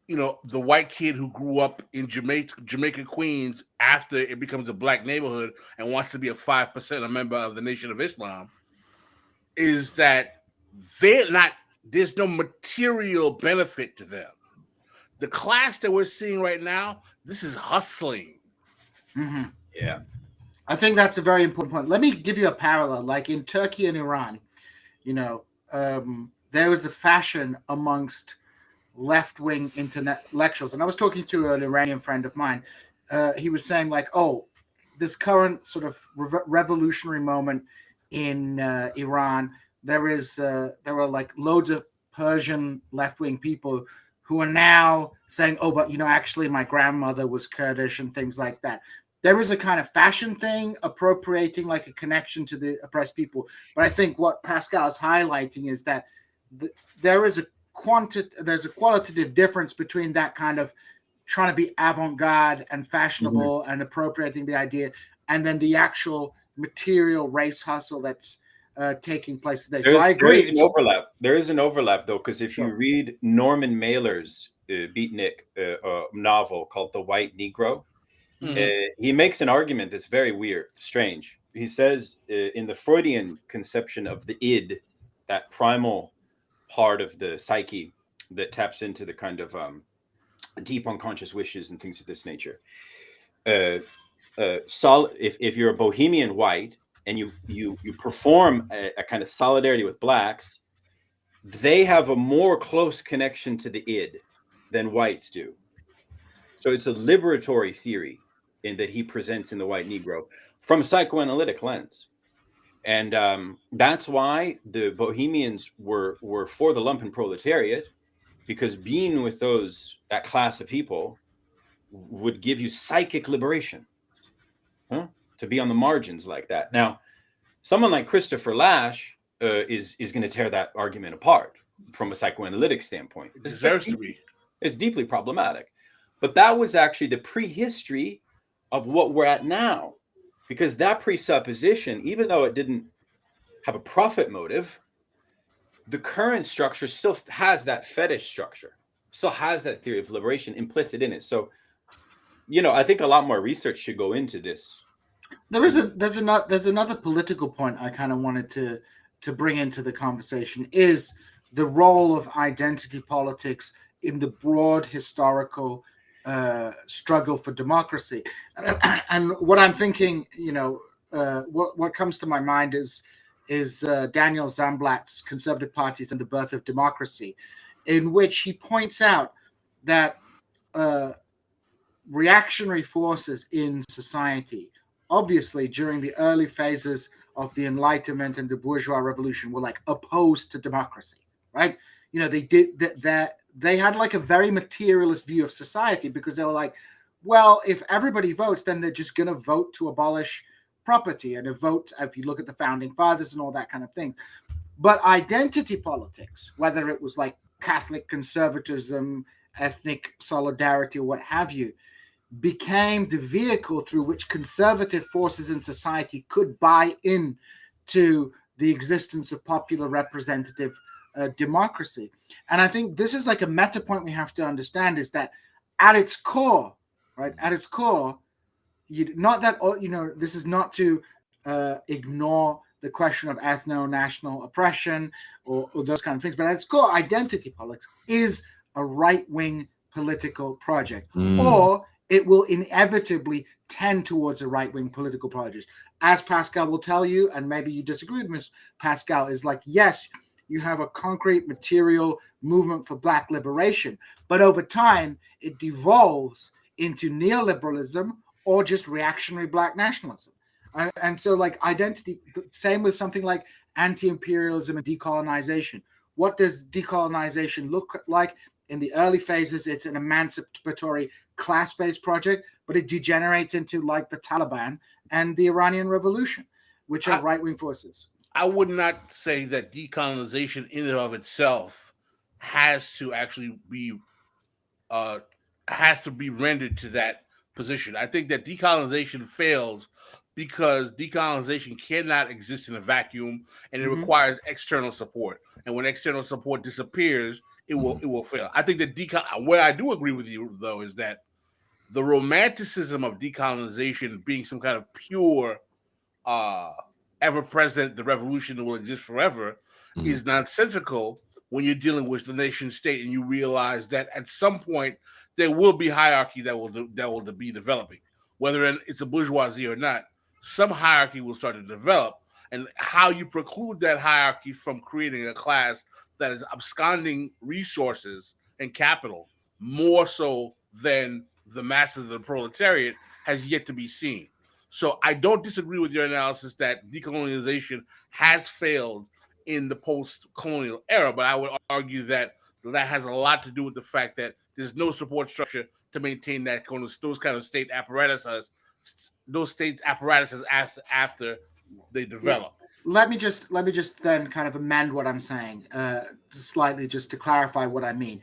S3: the white kid who grew up in Jamaica, Queens after it becomes a black neighborhood and wants to be a 5% a member of the Nation of Islam is that there's no material benefit to them. The class that we're seeing right now, this is hustling.
S4: Mm-hmm.
S5: Yeah.
S4: I think that's a very important point. Let me give you a parallel. Like in Turkey and Iran, there was a fashion amongst left-wing intellectuals. And I was talking to an Iranian friend of mine. He was saying like, oh, this current sort of revolutionary moment in Iran, there are like loads of Persian left-wing people who are now saying, oh, but actually my grandmother was Kurdish and things like that. There is a kind of fashion thing appropriating like a connection to the oppressed people. But I think what Pascal is highlighting is that there's a qualitative difference between that kind of trying to be avant-garde and fashionable and appropriating the idea, and then the actual material race hustle that's taking place today. So I agree.
S5: There is an overlap, though, because if you read Norman Mailer's beatnik novel called The White Negro, he makes an argument that's very weird, strange. He says in the Freudian conception of the id, that primal part of the psyche that taps into the kind of deep unconscious wishes and things of this nature. If you're a bohemian white and you perform a kind of solidarity with blacks, they have a more close connection to the id than whites do. So it's a liberatory theory in that he presents in The White Negro from a psychoanalytic lens. And that's why the Bohemians were for the lumpen proletariat, because being with that class of people would give you psychic liberation, to be on the margins like that. Now, someone like Christopher Lasch is going to tear that argument apart from a psychoanalytic standpoint.
S3: It deserves to be.
S5: It's deeply problematic. But that was actually the prehistory of what we're at now, because that presupposition, even though it didn't have a profit motive, the current structure still has that fetish structure, still has that theory of liberation implicit in it. So, I think a lot more research should go into this.
S4: There's another political point I kind of wanted to bring into the conversation, is the role of identity politics in the broad historical struggle for democracy. And what I'm thinking, what comes to my mind is Daniel Zamblatt's Conservative Parties and the Birth of Democracy, in which he points out that reactionary forces in society, obviously during the early phases of the Enlightenment and the bourgeois revolution, were like opposed to democracy, right? They did that. They had like a very materialist view of society, because they were like, well, if everybody votes, then they're just going to vote to abolish property and a vote, if you look at the founding fathers and all that kind of thing. But identity politics, whether it was like Catholic conservatism, ethnic solidarity, or what have you, became the vehicle through which conservative forces in society could buy in to the existence of popular representative democracy. And I think this is like a meta point we have to understand, is that at its core, right, this is not to ignore the question of ethno-national oppression or those kind of things, but at its core, identity politics is a right-wing political project, or it will inevitably tend towards a right-wing political project. As Pascal will tell you, and maybe you disagree with Ms. Pascal, is like, yes, you have a concrete material movement for Black liberation, but over time it devolves into neoliberalism or just reactionary Black nationalism. And so like identity, same with something like anti-imperialism and decolonization. What does decolonization look like? In the early phases, it's an emancipatory class-based project, but it degenerates into like the Taliban and the Iranian Revolution, which are right-wing forces.
S3: I would not say that decolonization in and of itself has to actually be rendered to that position. I think that decolonization fails because decolonization cannot exist in a vacuum, and it requires external support. And when external support disappears, it will fail. I think that where I do agree with you, though, is that the romanticism of decolonization being some kind of pure, ever present, the revolution will exist forever, is nonsensical when you're dealing with the nation state and you realize that at some point there will be hierarchy that will be developing, whether it's a bourgeoisie or not. some hierarchy will start to develop. And how you preclude that hierarchy from creating a class that is absconding resources and capital more so than the masses of the proletariat has yet to be seen. So I don't disagree with your analysis that decolonization has failed in the post-colonial era, but I would argue that that has a lot to do with the fact that there's no support structure to maintain those kind of state apparatuses, after they develop.
S4: Let me just then kind of amend what I'm saying slightly, just to clarify what I mean.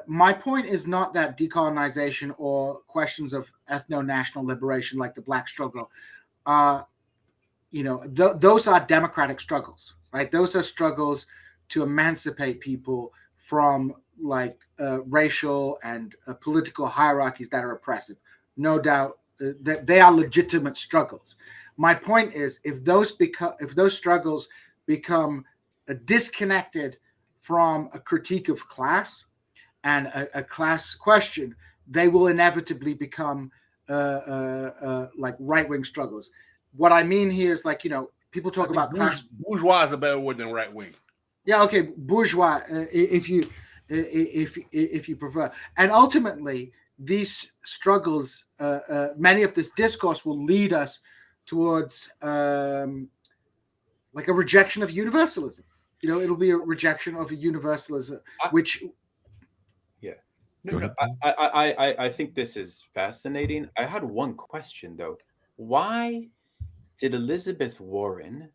S4: My point is not that decolonization or questions of ethno-national liberation, like the Black struggle, those are democratic struggles, right? Those are struggles to emancipate people from racial and political hierarchies that are oppressive. No doubt that they are legitimate struggles. My point is, if those struggles become disconnected from a critique of class and a class question, they will inevitably become like right-wing struggles. What I mean here is, people talk about class.
S3: Bourgeois is a better word than right-wing.
S4: Yeah, okay, bourgeois, if you prefer. And ultimately, these struggles, many of this discourse will lead us towards a rejection of universalism. It'll be a rejection of a universalism, which.
S5: Yeah. No, I think this is fascinating. I had one question, though. Why did Elizabeth Warren,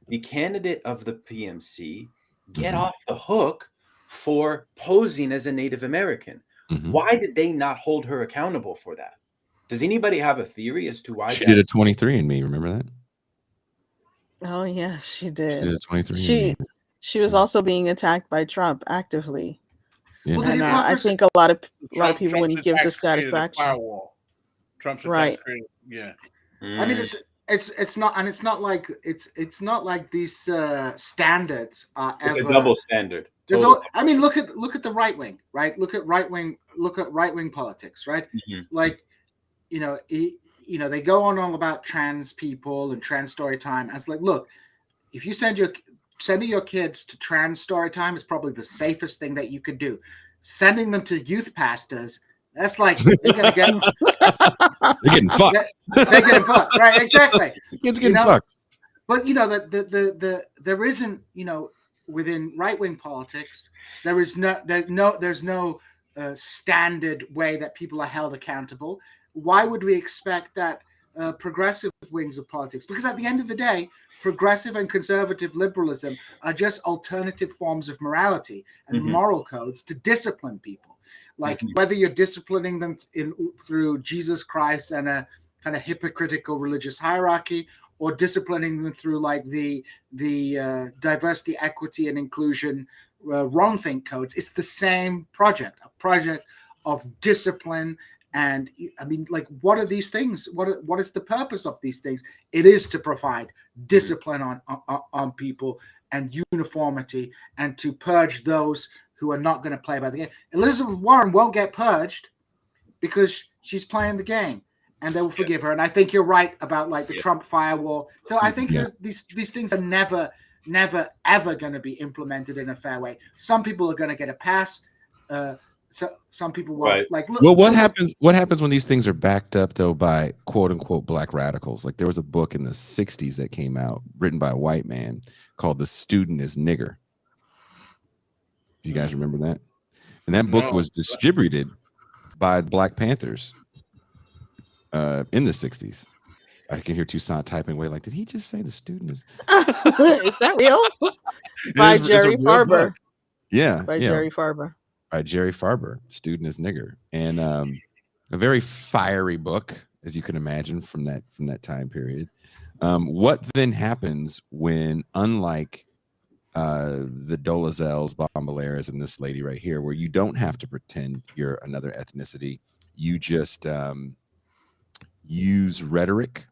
S5: the candidate of the PMC, get off the hook for posing as a Native American? Why did they not hold her accountable for that? Does anybody have a theory as to why
S1: she did a 23andMe? Remember that?
S2: Oh yeah, she did.
S1: She did a 23andMe.
S2: She was also being attacked by Trump actively.
S1: Yeah.
S2: Well, and I think a lot of people wouldn't give the satisfaction.
S3: Firewall. Trump's
S2: right.
S3: Yeah.
S4: I mean, it's not, and it's not like these standards are
S5: it's
S4: ever
S5: a double standard.
S4: I mean, look at the right wing, right? Look at right wing politics, right? They go on all about trans people and trans story time. And it's like, look, if you sending your kids to trans story time is probably the safest thing that you could do. Sending them to youth pastors, that's like they're gonna get
S1: they're getting fucked.
S4: They're getting fucked, right? Exactly.
S1: It's getting fucked.
S4: But there isn't, within right-wing politics, there's no standard way that people are held accountable. Why would we expect that progressive wings of politics? Because at the end of the day, progressive and conservative liberalism are just alternative forms of morality and moral codes to discipline people. Like whether you're disciplining them through Jesus Christ and a kind of hypocritical religious hierarchy, or disciplining them through like the diversity, equity, and inclusion wrong think codes. It's the same project, a project of discipline. And I mean, like, what are these things? What is the purpose of these things? It is to provide discipline on people and uniformity, and to purge those who are not going to play by the game. Elizabeth Warren won't get purged because she's playing the game, and they will forgive her. And I think you're right about like the Trump firewall. So I think these things are never, ever going to be implemented in a fair way. Some people are going to get a pass. So some people won't.
S5: Right.
S4: Like, look,
S1: well, what happens when these things are backed up though by quote unquote black radicals? Like there was a book in the 60s that came out written by a white man called "The Student is Nigger." Do you guys remember that? And that book was distributed by the Black Panthers in the 60s. I can hear Toussaint typing away like, did he just say the student is?
S2: Is that real? By Jerry Farber.
S1: Yeah.
S2: By Jerry Farber.
S1: By Jerry Farber, Student is Nigger. And a very fiery book, as you can imagine, from that time period. What then happens when, unlike the Dolezals, Bombaleras, and this lady right here, where you don't have to pretend you're another ethnicity, you just use rhetoric,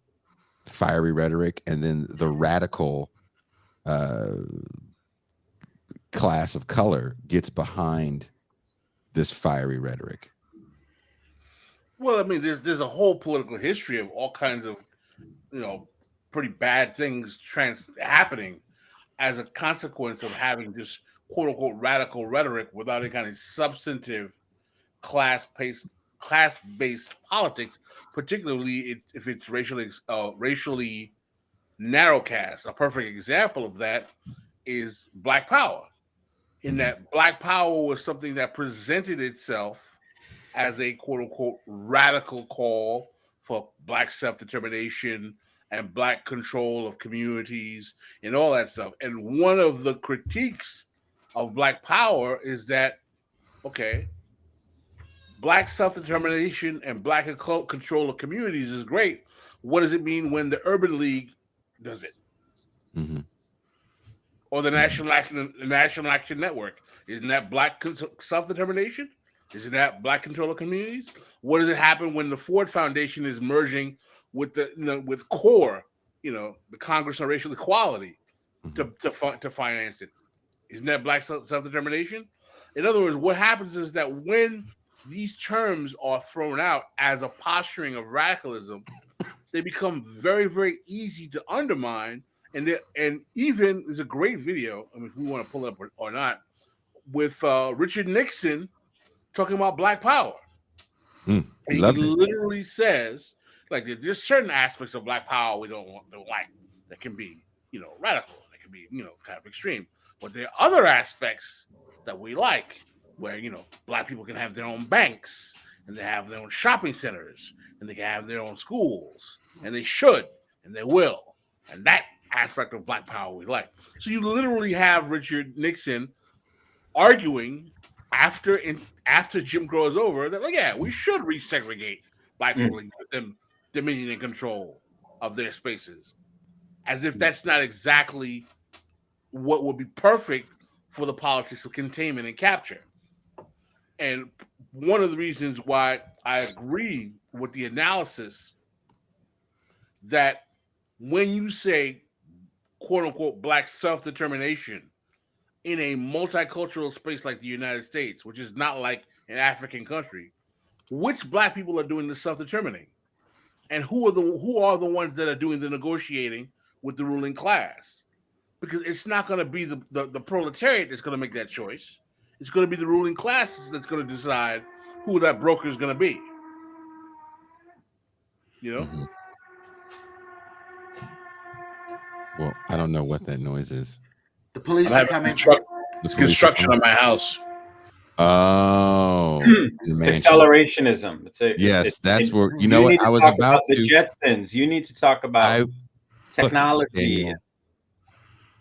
S1: fiery rhetoric, and then the radical class of color gets behind this fiery rhetoric?
S3: Well, I mean, there's a whole political history of all kinds of pretty bad things happening as a consequence of having just quote unquote radical rhetoric without any kind of substantive class-based politics, particularly if it's racially narrowcast. A perfect example of that is Black Power, in that Black Power was something that presented itself as a quote unquote radical call for Black self-determination and Black control of communities and all that stuff. And one of the critiques of Black Power is that, okay, Black self-determination and Black control of communities is great. What does it mean when the Urban League does it?
S1: Mm-hmm.
S3: Or the National Action Network? Isn't that Black self-determination? Isn't that Black control of communities? What does it happen when the Ford Foundation is merging with with CORE, the Congress on Racial Equality, to finance it? Isn't that Black self-determination? In other words, what happens is that when these terms are thrown out as a posturing of radicalism, they become very, very easy to undermine. And even there's a great video, if we want to pull it up or not, with Richard Nixon talking about Black Power. And he literally says, like, there's certain aspects of Black Power we don't like that can be, radical, that can be, kind of extreme. But there are other aspects that we like, where, Black people can have their own banks, and they have their own shopping centers, and they can have their own schools, and they should, and they will. And that aspect of Black Power we like. So you literally have Richard Nixon arguing after Jim Crow is over that, like, yeah, we should resegregate Black people and give them dominion and control of their spaces, as if that's not exactly what would be perfect for the politics of containment and capture. And one of the reasons why I agree with the analysis that when you say quote unquote Black self-determination in a multicultural space like the United States, which is not like an African country, which Black people are doing the self-determining? And who are the ones that are doing the negotiating with the ruling class? Because it's not going to be the proletariat that's going to make that choice. It's going to be the ruling classes that's going to decide who that broker is going to be.
S1: Mm-hmm. Well, I don't know what that noise is.
S4: The police are coming.
S3: It's construction on my house.
S1: Oh,
S5: accelerationism.
S1: That's where what I was about
S5: to. The Jetsons. You need to talk about technology.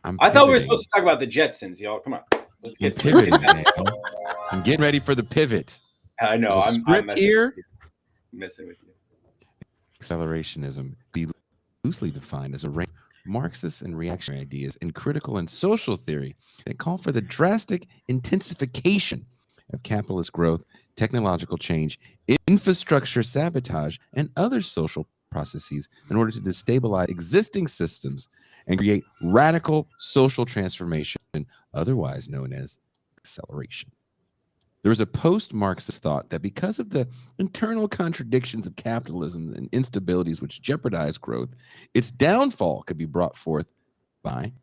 S5: I thought we were supposed to talk about the Jetsons, y'all. Come on, let's get
S1: pivoting. I'm getting ready for the pivot.
S5: I know.
S1: I'm here.
S5: Messing with you.
S1: Accelerationism be loosely defined as a range of Marxist and reactionary ideas in critical and social theory that call for the drastic intensification of capitalist growth, technological change, infrastructure sabotage, and other social processes in order to destabilize existing systems and create radical social transformation, otherwise known as acceleration. There was a post-Marxist thought that because of the internal contradictions of capitalism and instabilities which jeopardize growth, its downfall could be brought forth by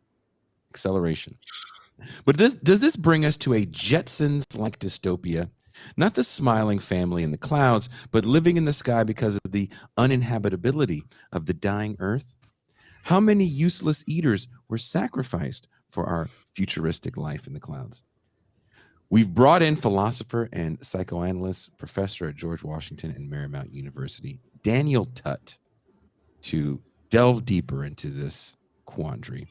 S1: acceleration. But does this bring us to a Jetsons-like dystopia? Not the smiling family in the clouds, but living in the sky because of the uninhabitability of the dying earth? How many useless eaters were sacrificed for our futuristic life in the clouds? We've brought in philosopher and psychoanalyst, professor at George Washington and Marymount University, Daniel Tutt, to delve deeper into this quandary.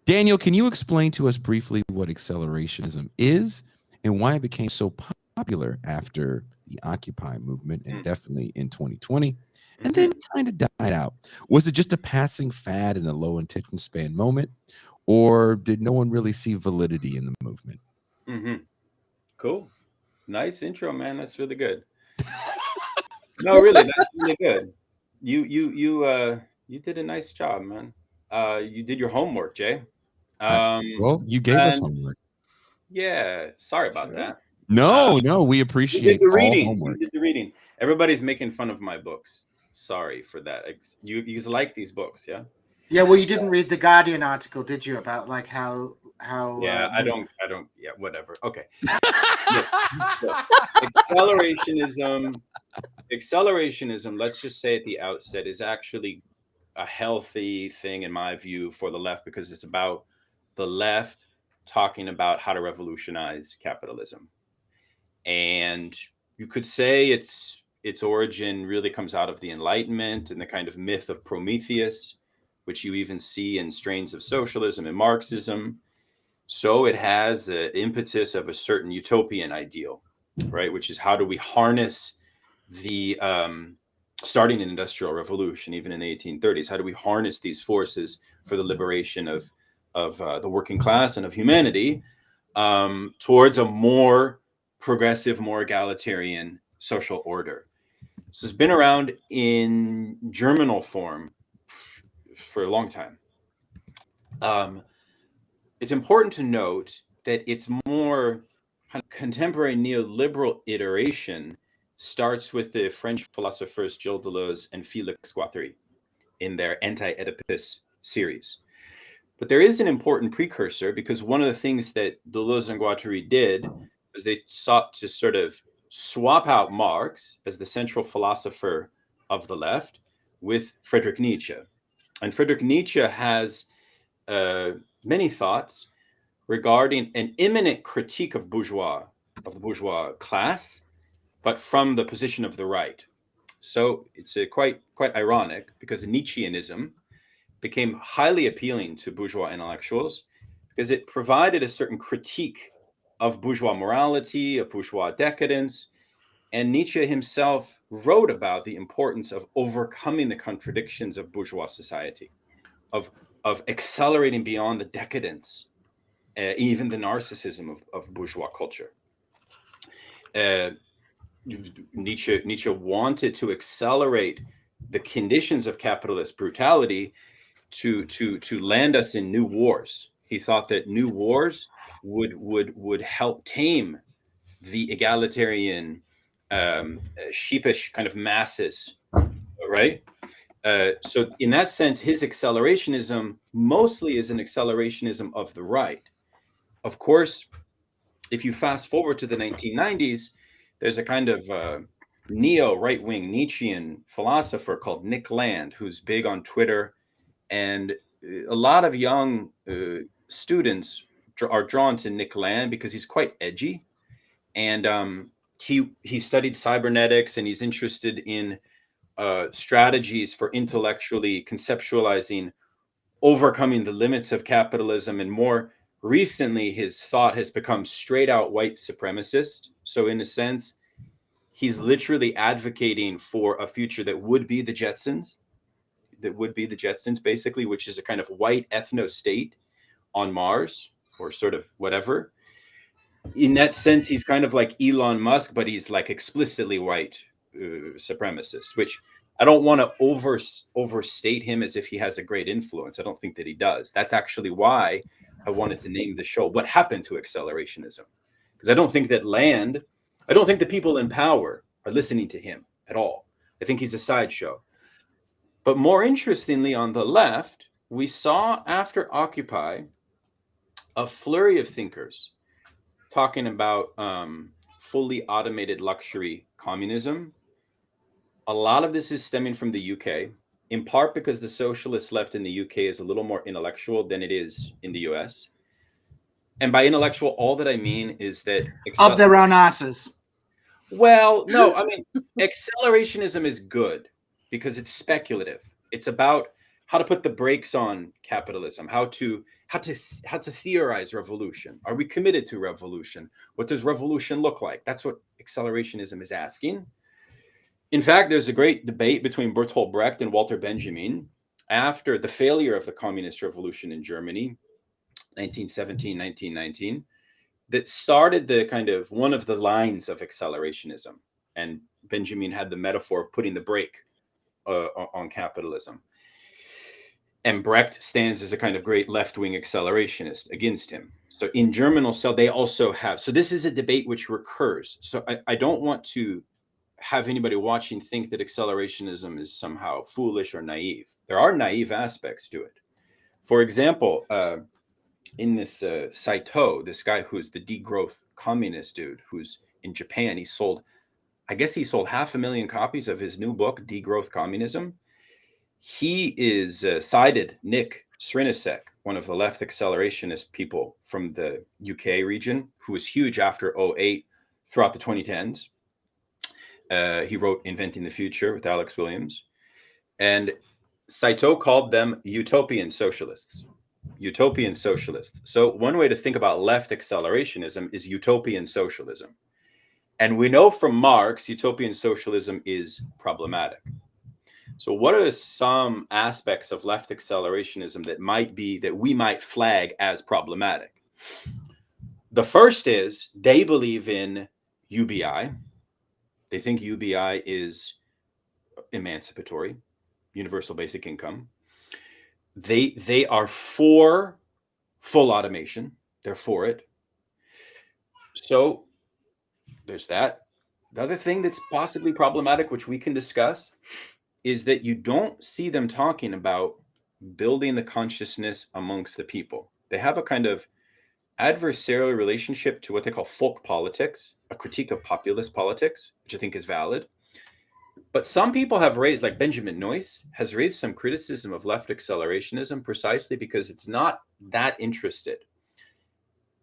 S1: Daniel, can you explain to us briefly what accelerationism is and why it became so popular after the Occupy movement and definitely in 2020, and then kind of died out? Was it just a passing fad in a low attention span moment, or did no one really see validity in the movement?
S5: Cool. Nice intro, man. That's really good. No, really, that's really good. You did a nice job, man. You did your homework, Jay.
S1: Well, you gave us homework.
S5: Yeah, sorry about that.
S1: No, we appreciate
S5: the reading.
S1: homework.
S5: You did the reading. Everybody's making fun of my books. Sorry for that. You like these books, yeah?
S4: Yeah, well, you didn't read the Guardian article, did you, about like how
S5: Yeah, I don't. Yeah, whatever. Okay. So, accelerationism. Let's just say at the outset is actually a healthy thing in my view for the left, because it's about the left talking about how to revolutionize capitalism, and you could say its origin really comes out of the Enlightenment and the kind of myth of Prometheus, which you even see in strains of socialism and Marxism. So it has an impetus of a certain utopian ideal, right? Which is, how do we harness the starting an industrial revolution, even in the 1830s? How do we harness these forces for the liberation of the working class and of humanity towards a more progressive, more egalitarian social order? So it's been around in germinal form for a long time. It's important to note that its more contemporary neoliberal iteration starts with the French philosophers Gilles Deleuze and Félix Guattari in their Anti-Oedipus series. But there is an important precursor, because one of the things that Deleuze and Guattari did was they sought to sort of swap out Marx as the central philosopher of the left with Friedrich Nietzsche. And Friedrich Nietzsche has many thoughts regarding an imminent critique of the bourgeois class, but from the position of the right. So it's quite ironic, because Nietzscheanism became highly appealing to bourgeois intellectuals because it provided a certain critique of bourgeois morality, of bourgeois decadence. And Nietzsche himself wrote about the importance of overcoming the contradictions of bourgeois society, of accelerating beyond the decadence, even the narcissism of bourgeois culture. Nietzsche wanted to accelerate the conditions of capitalist brutality to land us in new wars. He thought that new wars would help tame the egalitarian, sheepish kind of masses, right? So in that sense, his accelerationism mostly is an accelerationism of the right. Of course, if you fast forward to the 1990s, there's a kind of neo-right-wing Nietzschean philosopher called Nick Land, who's big on Twitter. And a lot of young students are drawn to Nick Land because he's quite edgy. And he studied cybernetics, and he's interested in strategies for intellectually conceptualizing overcoming the limits of capitalism. And more recently, his thought has become straight out white supremacist. So in a sense, he's literally advocating for a future that would be the Jetsons, basically, which is a kind of white ethno state on Mars, or sort of whatever. In that sense, he's kind of like Elon Musk, but he's like explicitly white supremacist, which I don't want to overstate him as if he has a great influence. I don't think that he does. That's actually why I wanted to name the show What Happened to Accelerationism? Because I don't think the people in power are listening to him at all. I think he's a sideshow. But more interestingly, on the left, we saw after Occupy a flurry of thinkers talking about fully automated luxury communism. A lot of this is stemming from the UK, in part because the socialist left in the UK is a little more intellectual than it is in the US. And by intellectual, all that I mean is that
S4: up their own asses.
S5: Well, no, I mean, accelerationism is good because it's speculative. It's about how to put the brakes on capitalism, how to theorize revolution. Are we committed to revolution? What does revolution look like? That's what accelerationism is asking. In fact, there's a great debate between Bertolt Brecht and Walter Benjamin after the failure of the communist revolution in Germany, 1917, 1919, that started the kind of one of the lines of accelerationism. And Benjamin had the metaphor of putting the brake on capitalism. And Brecht stands as a kind of great left-wing accelerationist against him. So in germinal cell, they also have. So this is a debate which recurs. So I don't want to have anybody watching think that accelerationism is somehow foolish or naive. There are naive aspects to it. For example, in this Saito, this guy who's the degrowth communist dude who's in Japan, he sold 500,000 copies of his new book, Degrowth Communism. He is cited Nick Srnicek, one of the left accelerationist people from the UK region, who was huge after 2008 throughout the 2010s. He wrote Inventing the Future with Alex Williams. And Saito called them utopian socialists. Utopian socialists. So one way to think about left accelerationism is utopian socialism. And we know from Marx, utopian socialism is problematic. So what are some aspects of left accelerationism that we might flag as problematic? The first is they believe in UBI. They think UBI is emancipatory, universal basic income. They are for full automation. They're for it. So there's that. The other thing that's possibly problematic, which we can discuss, is that you don't see them talking about building the consciousness amongst the people. They have a kind of adversarial relationship to what they call folk politics, a critique of populist politics, which I think is valid. But some people have raised, like Benjamin Noyce has raised some criticism of left accelerationism precisely because it's not that interested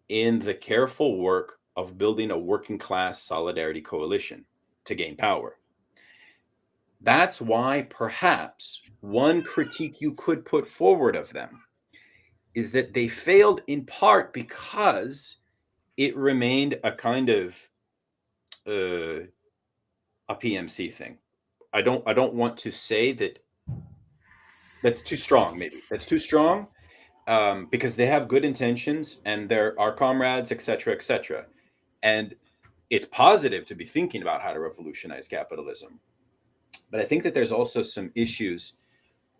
S5: in the careful work of building a working class solidarity coalition to gain power. That's why perhaps one critique you could put forward of them is that they failed in part because it remained a kind of a PMC thing. I don't want to say that that's too strong. Maybe that's too strong because they have good intentions and they're our comrades, etc., etc. And it's positive to be thinking about how to revolutionize capitalism. But I think that there's also some issues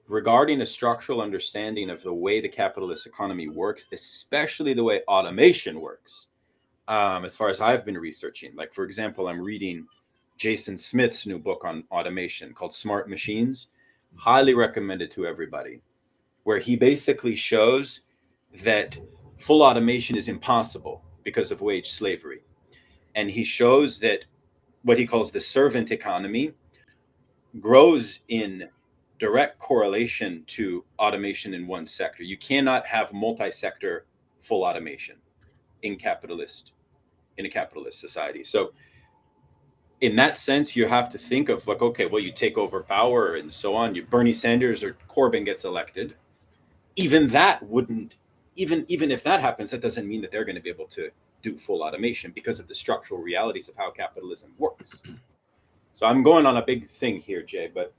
S5: regarding a structural understanding of the way the capitalist economy works, especially the way automation works. As far as I've been researching, like, for example, I'm reading Jason Smith's new book on automation called Smart Machines. Highly recommended to everybody, where he basically shows that full automation is impossible because of wage slavery. And he shows that what he calls the servant economy grows in direct correlation to automation in one sector. You cannot have multi-sector full automation in a capitalist society. So in that sense, you have to think of like, okay, well, you take over power and so on. Bernie Sanders or Corbyn gets elected. Even if that happens, that doesn't mean that they're going to be able to do full automation because of the structural realities of how capitalism works. So I'm going on a big thing here, Jay, but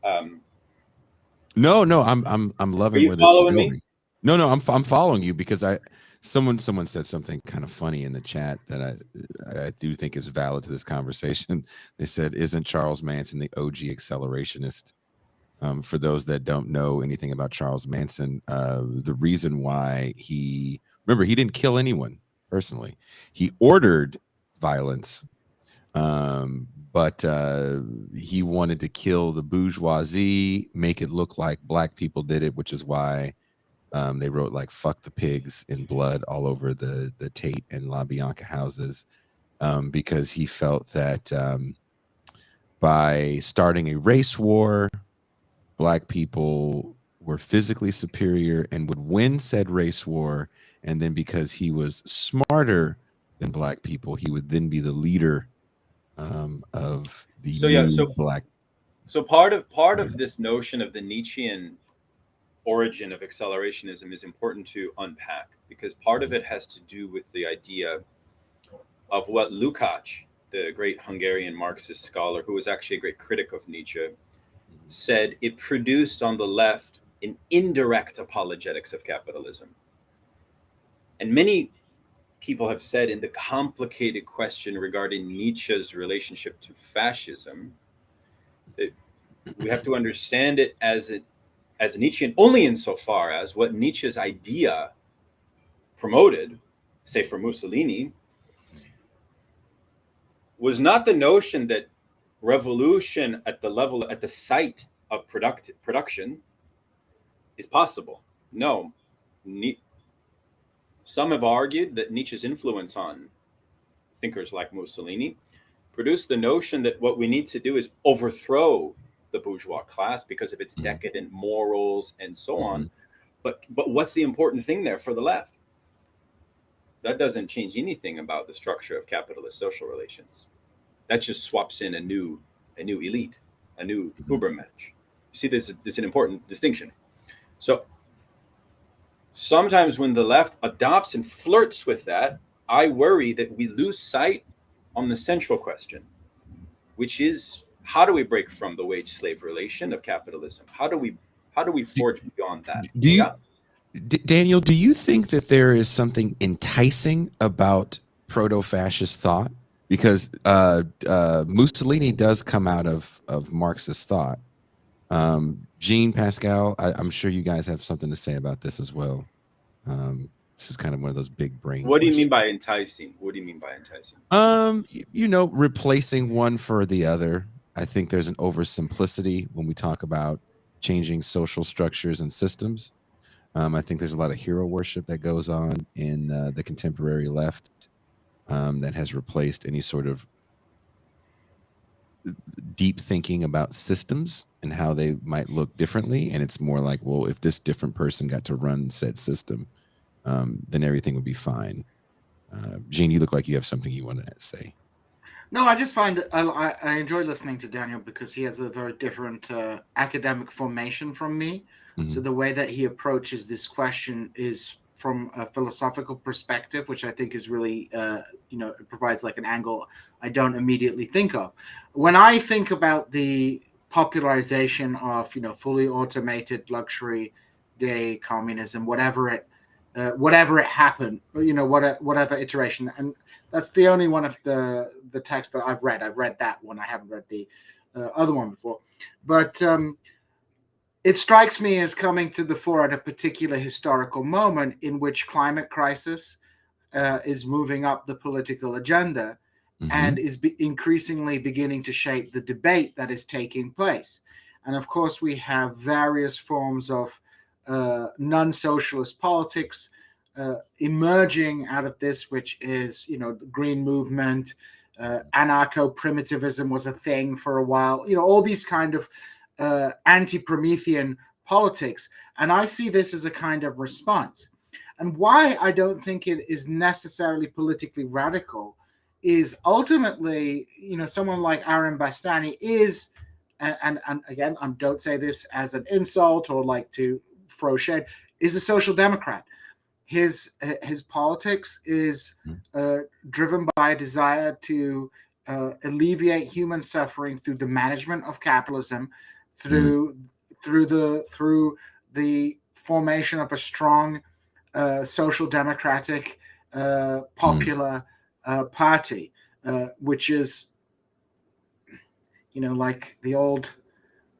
S1: no, I'm loving where this is going. Me? No, I'm following you because someone said something kind of funny in the chat that I do think is valid to this conversation. They said, "Isn't Charles Manson the OG accelerationist?" For those that don't know anything about Charles Manson, the reason why he didn't kill anyone personally. He ordered violence, but he wanted to kill the bourgeoisie, make it look like black people did it, which is why they wrote like "fuck the pigs" in blood all over the Tate and La Bianca houses, because he felt that by starting a race war, black people were physically superior and would win said race war. And then because he was smarter than black people, he would then be the leader of the black.
S5: So part of this notion of the Nietzschean origin of accelerationism is important to unpack, because part of it has to do with the idea of what Lukács, the great Hungarian Marxist scholar, who was actually a great critic of Nietzsche, said it produced on the left an indirect apologetics of capitalism. And many people have said in the complicated question regarding Nietzsche's relationship to fascism, that we have to understand it as a Nietzschean only insofar as what Nietzsche's idea promoted, say for Mussolini, was not the notion that revolution at the site of production is possible. No. Some have argued that Nietzsche's influence on thinkers like Mussolini produced the notion that what we need to do is overthrow the bourgeois class because of its decadent morals and so on. But what's the important thing there for the left? That doesn't change anything about the structure of capitalist social relations. That just swaps in a new elite, a new Übermensch. You see, there's an important distinction. So sometimes when the left adopts and flirts with that, I worry that we lose sight on the central question, which is, how do we break from the wage-slave relation of capitalism? How do we forge beyond that?
S1: Daniel, do you think that there is something enticing about proto-fascist thought? Because Mussolini does come out of Marxist thought. Jean, Pascal, I'm sure you guys have something to say about this as well. This is kind of one of those big brain.
S5: What do you mean by enticing? What do you mean by enticing?
S1: Replacing one for the other. I think there's an oversimplicity when we talk about changing social structures and systems. I think there's a lot of hero worship that goes on in the contemporary left that has replaced any sort of deep thinking about systems and how they might look differently. And it's more like, well, if this different person got to run said system, then everything would be fine. Jean, you look like you have something you want to say.
S4: No, I just find I enjoy listening to Daniel because he has a very different academic formation from me. So the way that he approaches this question is from a philosophical perspective, which I think is really, it provides like an angle I don't immediately think of. When I think about the popularization of, fully automated luxury, day communism, whatever it happened, whatever iteration, and that's the only one of the texts that I've read. I've read that one. I haven't read the other one before, but it strikes me as coming to the fore at a particular historical moment in which climate crisis is moving up the political agenda and is increasingly beginning to shape the debate that is taking place. And of course, we have various forms of non-socialist politics emerging out of this, which is, the green movement, anarcho-primitivism was a thing for a while, all these kind of anti-Promethean politics. And I see this as a kind of response. And why I don't think it is necessarily politically radical is ultimately, someone like Aaron Bastani is, and again, I don't say this as an insult or like to throw shade, is a social democrat. His politics is driven by a desire to alleviate human suffering through the management of capitalism, through the formation of a strong social democratic popular party, which is like the old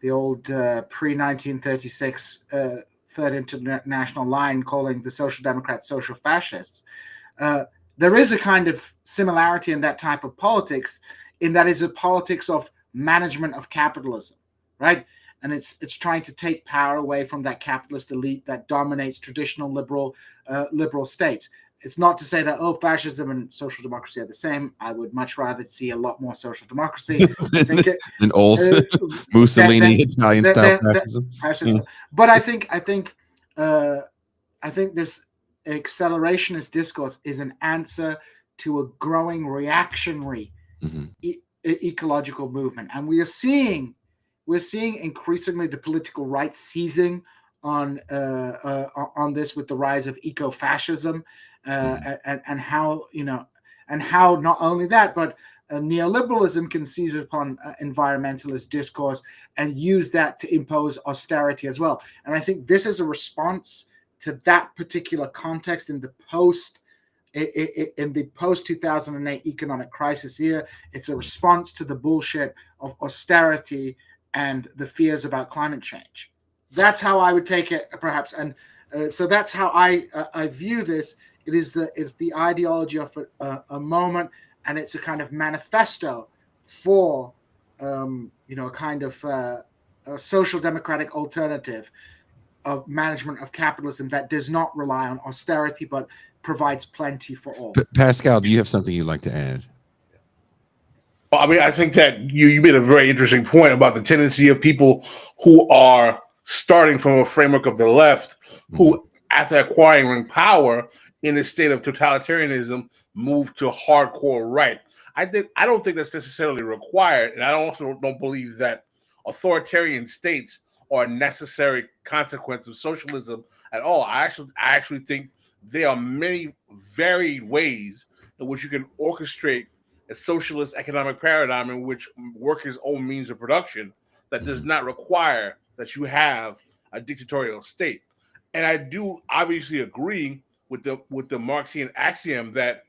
S4: pre-1936 Third International line calling the Social Democrats social fascists. There is a kind of similarity in that type of politics, in that is a politics of management of capitalism, right? And it's trying to take power away from that capitalist elite that dominates traditional liberal states. It's not to say that fascism and social democracy are the same. I would much rather see a lot more social democracy. I think
S1: an old Mussolini Italian style fascism.
S4: Yeah. But I think this accelerationist discourse is an answer to a growing reactionary ecological movement, and we're seeing increasingly the political right seizing on this with the rise of eco-fascism, and how not only that, but neoliberalism can seize upon environmentalist discourse and use that to impose austerity as well. And I think this is a response to that particular context in the post 2008 economic crisis here. It's a response to the bullshit of austerity and the fears about climate change. That's how I would take it, perhaps. And so that's how I view this. It's the ideology of a moment, and it's a kind of manifesto for a kind of a social democratic alternative of management of capitalism that does not rely on austerity but provides plenty for all.
S1: Pascal, do you have something you'd like to add?
S3: Well, I mean, I think that you made a very interesting point about the tendency of people who are starting from a framework of the left, who, after acquiring power in a state of totalitarianism, move to hardcore right. I don't think that's necessarily required, and I also don't believe that authoritarian states are a necessary consequence of socialism at all. I actually think there are many varied ways in which you can orchestrate a socialist economic paradigm in which workers own means of production that does not require that you have a dictatorial state. And I do obviously agree with the Marxian axiom that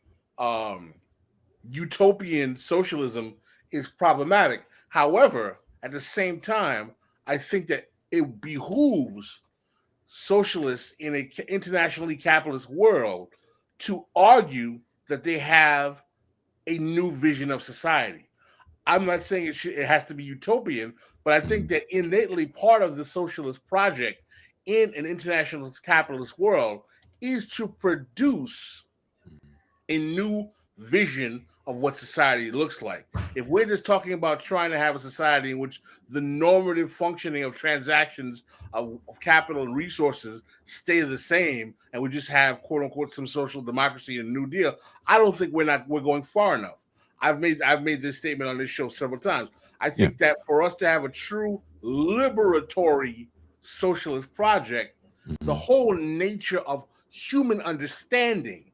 S3: utopian socialism is problematic. However, at the same time, I think that it behooves socialists in an internationally capitalist world to argue that they have a new vision of society. I'm not saying it has to be utopian, but I think that innately part of the socialist project in an international capitalist world is to produce a new vision of what society looks like. If we're just talking about trying to have a society in which the normative functioning of transactions of capital and resources stay the same, and we just have quote unquote some social democracy and New Deal, I don't think we're going far enough. I've made this statement on this show several times. I think that for us to have a true liberatory socialist project, the whole nature of human understanding,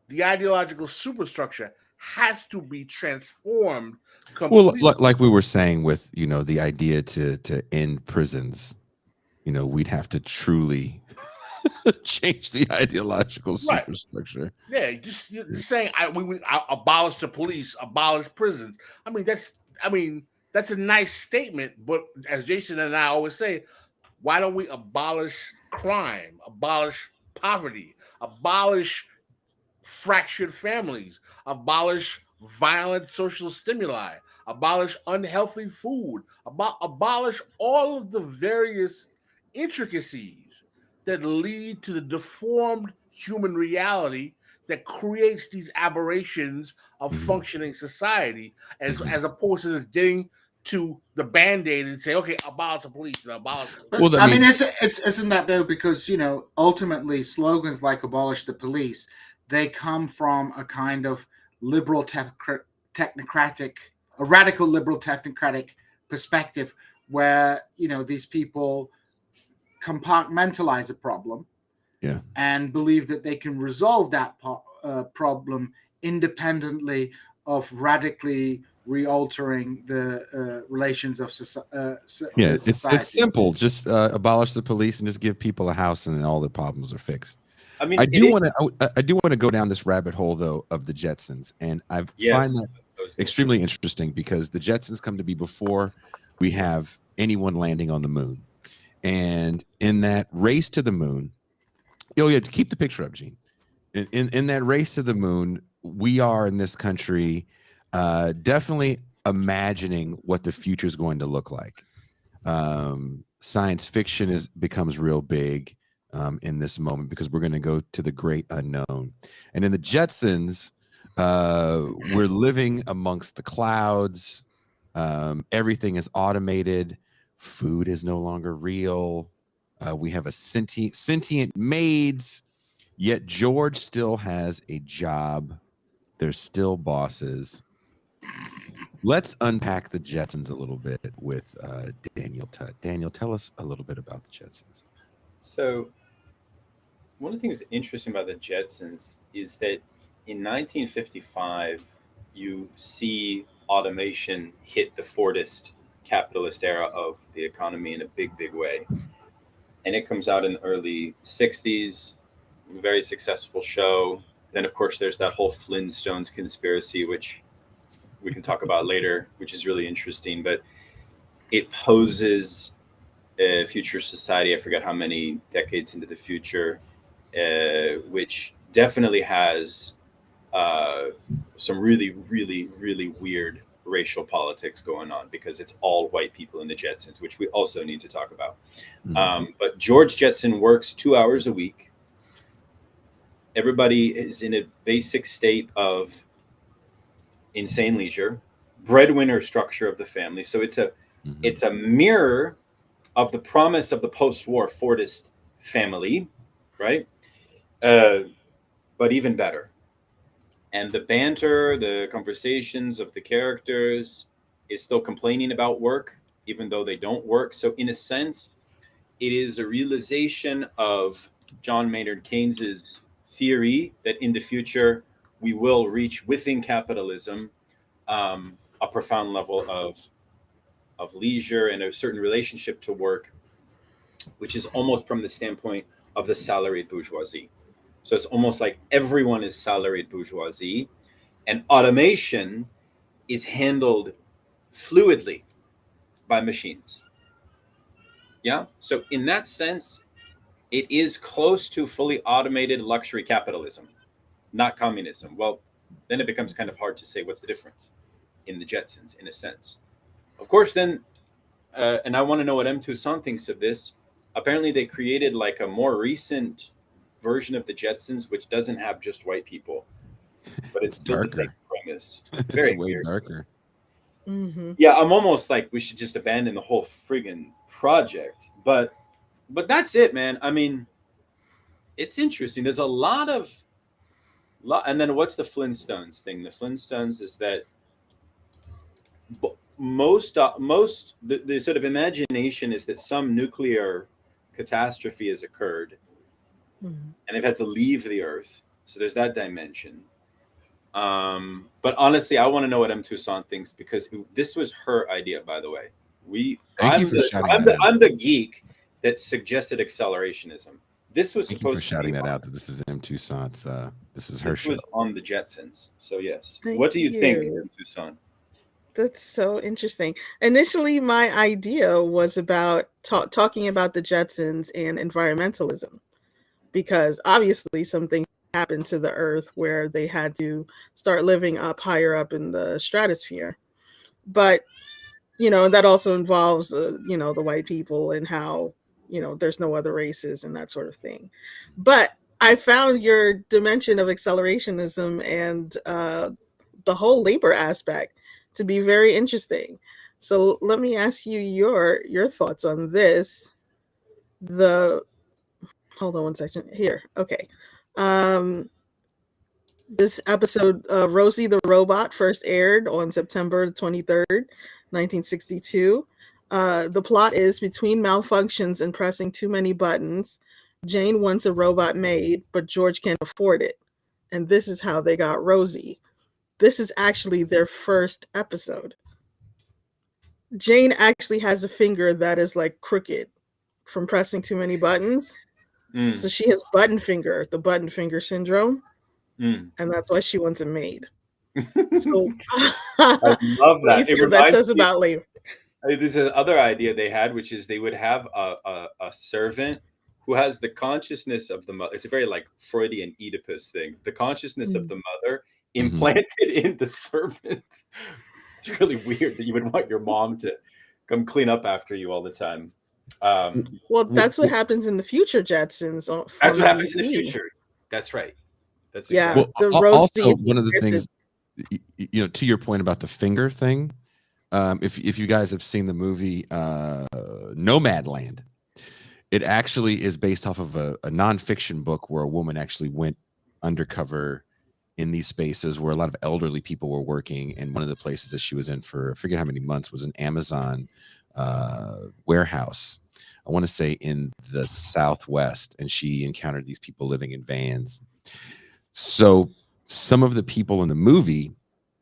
S3: the ideological superstructure, has to be transformed completely.
S1: Well, like we were saying with the idea to end prisons, we'd have to truly change the ideological superstructure.
S3: Yeah, just saying we abolish the police, abolish prisons. That's a nice statement, but as Jason and I always say, why don't we abolish crime, abolish poverty, abolish fractured families, abolish violent social stimuli, abolish unhealthy food, abolish all of the various intricacies that lead to the deformed human reality that creates these aberrations of functioning society, as opposed to just getting to the Band-Aid and say, okay, abolish the police and abolish.
S4: Well, I mean, isn't that though? Because ultimately slogans like "abolish the police," they come from a kind of liberal technocratic, a radical liberal technocratic perspective, where these people compartmentalize a problem, and believe that they can resolve that problem independently of radically realtering the relations of society.
S1: It's simple. Just abolish the police and just give people a house, and then all the problems are fixed. I mean, I do want to go down this rabbit hole though of the Jetsons, and I find that extremely interesting because the Jetsons come to be before we have anyone landing on the moon, and in that race to the moon, keep the picture up, Gene. In that race to the moon, we are in this country definitely imagining what the future is going to look like. Science fiction becomes real big in this moment because we're going to go to the great unknown. And in the Jetsons, we're living amongst the clouds. Everything is automated. Food is no longer real. We have a sentient maids, yet George still has a job. There's still bosses. Let's unpack the Jetsons a little bit with Daniel Tutt. Daniel, tell us a little bit about the Jetsons.
S5: So one of the things interesting about the Jetsons is that in 1955, you see automation hit the Fordist capitalist era of the economy in a big, big way. And it comes out in the early 60s, very successful show. Then, of course, there's that whole Flintstones conspiracy, which we can talk about later, which is really interesting. But it poses a future society, I forget how many decades into the future, which definitely has some really, really, really weird racial politics going on, because it's all white people in the Jetsons, which we also need to talk about. But George Jetson works 2 hours a week. Everybody is in a basic state of insane leisure, breadwinner structure of the family. So it's a mirror of the promise of the post-war Fordist family, right? But even better. And the banter, the conversations of the characters is still complaining about work, even though they don't work. So in a sense, it is a realization of John Maynard Keynes's theory that in the future, we will reach within capitalism a profound level of leisure and a certain relationship to work, which is almost from the standpoint of the salaried bourgeoisie. So it's almost like everyone is salaried bourgeoisie, and automation is handled fluidly by machines. Yeah. So in that sense, it is close to fully automated luxury capitalism, not communism. Well, then it becomes kind of hard to say what's the difference in the Jetsons, in a sense. Of course, then, and I want to know what M. Toussaint thinks of this. Apparently, they created like a more recent version of the Jetsons, which doesn't have just white people, but it's still
S1: darker.
S5: the same premise.
S1: It's
S5: Very
S1: way
S5: weird.
S1: darker.
S5: Yeah, I'm almost like we should just abandon the whole friggin' project. But that's it, man. I mean, it's interesting. There's a lot, and then what's the Flintstones thing? The Flintstones is that most the sort of imagination is that some nuclear catastrophe has occurred, and they've had to leave the Earth. So there's that dimension. But honestly, I want to know what M. Toussaint thinks, because this was her idea, by the way. I'm the geek that suggested accelerationism. This was
S1: Thank you for
S5: supposed to
S1: shouting
S5: be
S1: that out. That this is M. Toussaint's. This is her
S5: this
S1: show.
S5: was on the Jetsons. So yes.
S2: Thank
S5: What do you think,
S2: you.
S5: M. Toussaint?
S2: That's so interesting. Initially, my idea was about talking about the Jetsons and environmentalism, because obviously some things happened to the Earth where they had to start living up higher up in the stratosphere. But, that also involves, the white people and how, there's no other races and that sort of thing. But I found your dimension of accelerationism and the whole labor aspect to be very interesting. So let me ask you your thoughts on this. Hold on one second here. Okay. This episode, Rosie the Robot, first aired on September 23rd, 1962. The plot is, between malfunctions and pressing too many buttons, Jane wants a robot made, but George can't afford it. And this is how they got Rosie. This is actually their first episode. Jane actually has a finger that is like crooked from pressing too many buttons. So she has button finger, the button finger syndrome. And that's why she wants it made. So
S5: I love that.
S2: What do you feel that says about labor?
S5: There's another idea they had, which is they would have a servant who has the consciousness of the mother. It's a very like Freudian Oedipus thing. The consciousness of the mother implanted in the servant. It's really weird that you would want your mom to come clean up after you all the time.
S2: Well, that's what happens in the future Jetsons.
S5: That's what happens in the future. That's right. That's
S2: exactly.
S1: Well, also one of the things, to your point about the finger thing, if you guys have seen the movie Nomadland, it actually is based off of a nonfiction book where a woman actually went undercover in these spaces where a lot of elderly people were working, and one of the places that she was in for I forget how many months was an Amazon warehouse. I want to say in the Southwest, and she encountered these people living in vans. So some of the people in the movie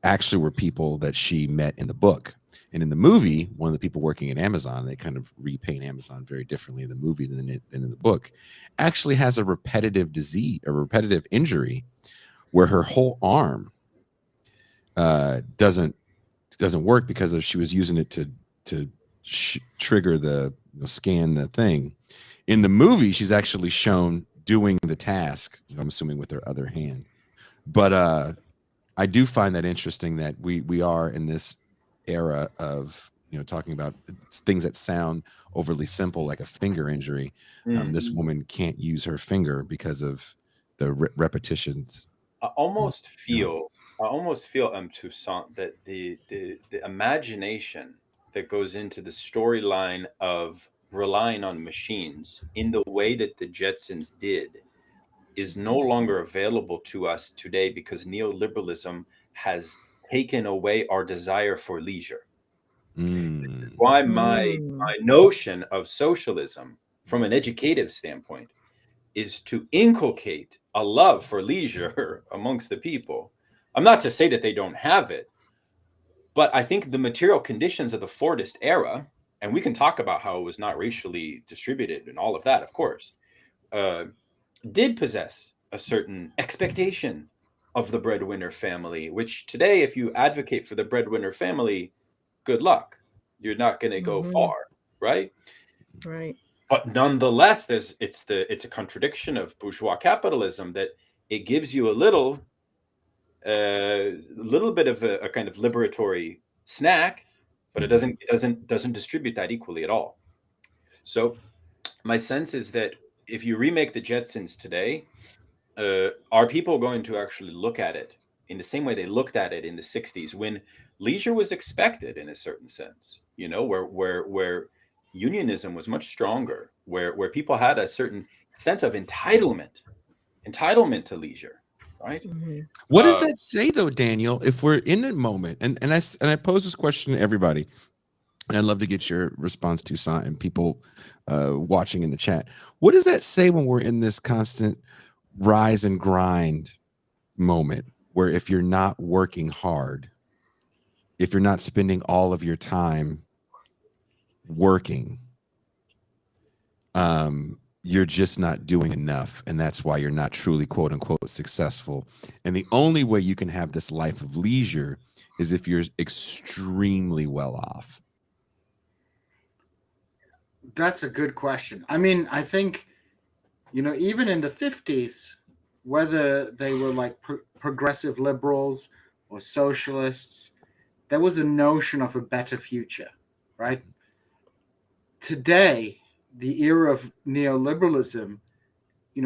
S1: actually were people that she met in the book. And in the movie, one of the people working at Amazon, they kind of repaint Amazon very differently in the movie than in the book, actually has a repetitive disease, a repetitive injury where her whole arm doesn't work because she was using it to trigger the scan the thing. In the movie, she's actually shown doing the task, I'm assuming with her other hand. But I do find that interesting that we are in this era of, talking about things that sound overly simple, like a finger injury. This woman can't use her finger because of the repetitions.
S5: I almost feel Toussaint, that the imagination that goes into the storyline of relying on machines in the way that the Jetsons did is no longer available to us today, because neoliberalism has taken away our desire for leisure. Why my notion of socialism from an educative standpoint is to inculcate a love for leisure amongst the people. I'm not to say that they don't have it, but I think the material conditions of the Fordist era, and we can talk about how it was not racially distributed and all of that, of course, did possess a certain expectation of the breadwinner family, which today, if you advocate for the breadwinner family, good luck. You're not going to go far, right?
S2: Right.
S5: But nonetheless, it's a contradiction of bourgeois capitalism that it gives you a little bit of a kind of liberatory snack, but it doesn't distribute that equally at all. So my sense is that if you remake the Jetsons today, are people going to actually look at it in the same way they looked at it in the 60s, when leisure was expected in a certain sense, where unionism was much stronger, where people had a certain sense of entitlement to leisure, right?
S1: What does that say, though, Daniel? If we're in a moment, and I pose this question to everybody, and I'd love to get your response, Toussaint, and people watching in the chat. What does that say when we're in this constant rise and grind moment, where if you're not working hard, if you're not spending all of your time working, you're just not doing enough, and that's why you're not truly, quote unquote, successful. And the only way you can have this life of leisure is if you're extremely well off.
S4: That's a good question. I mean, I think, even in the 50s, whether they were like progressive liberals or socialists, there was a notion of a better future, right? Today, the era of neoliberalism,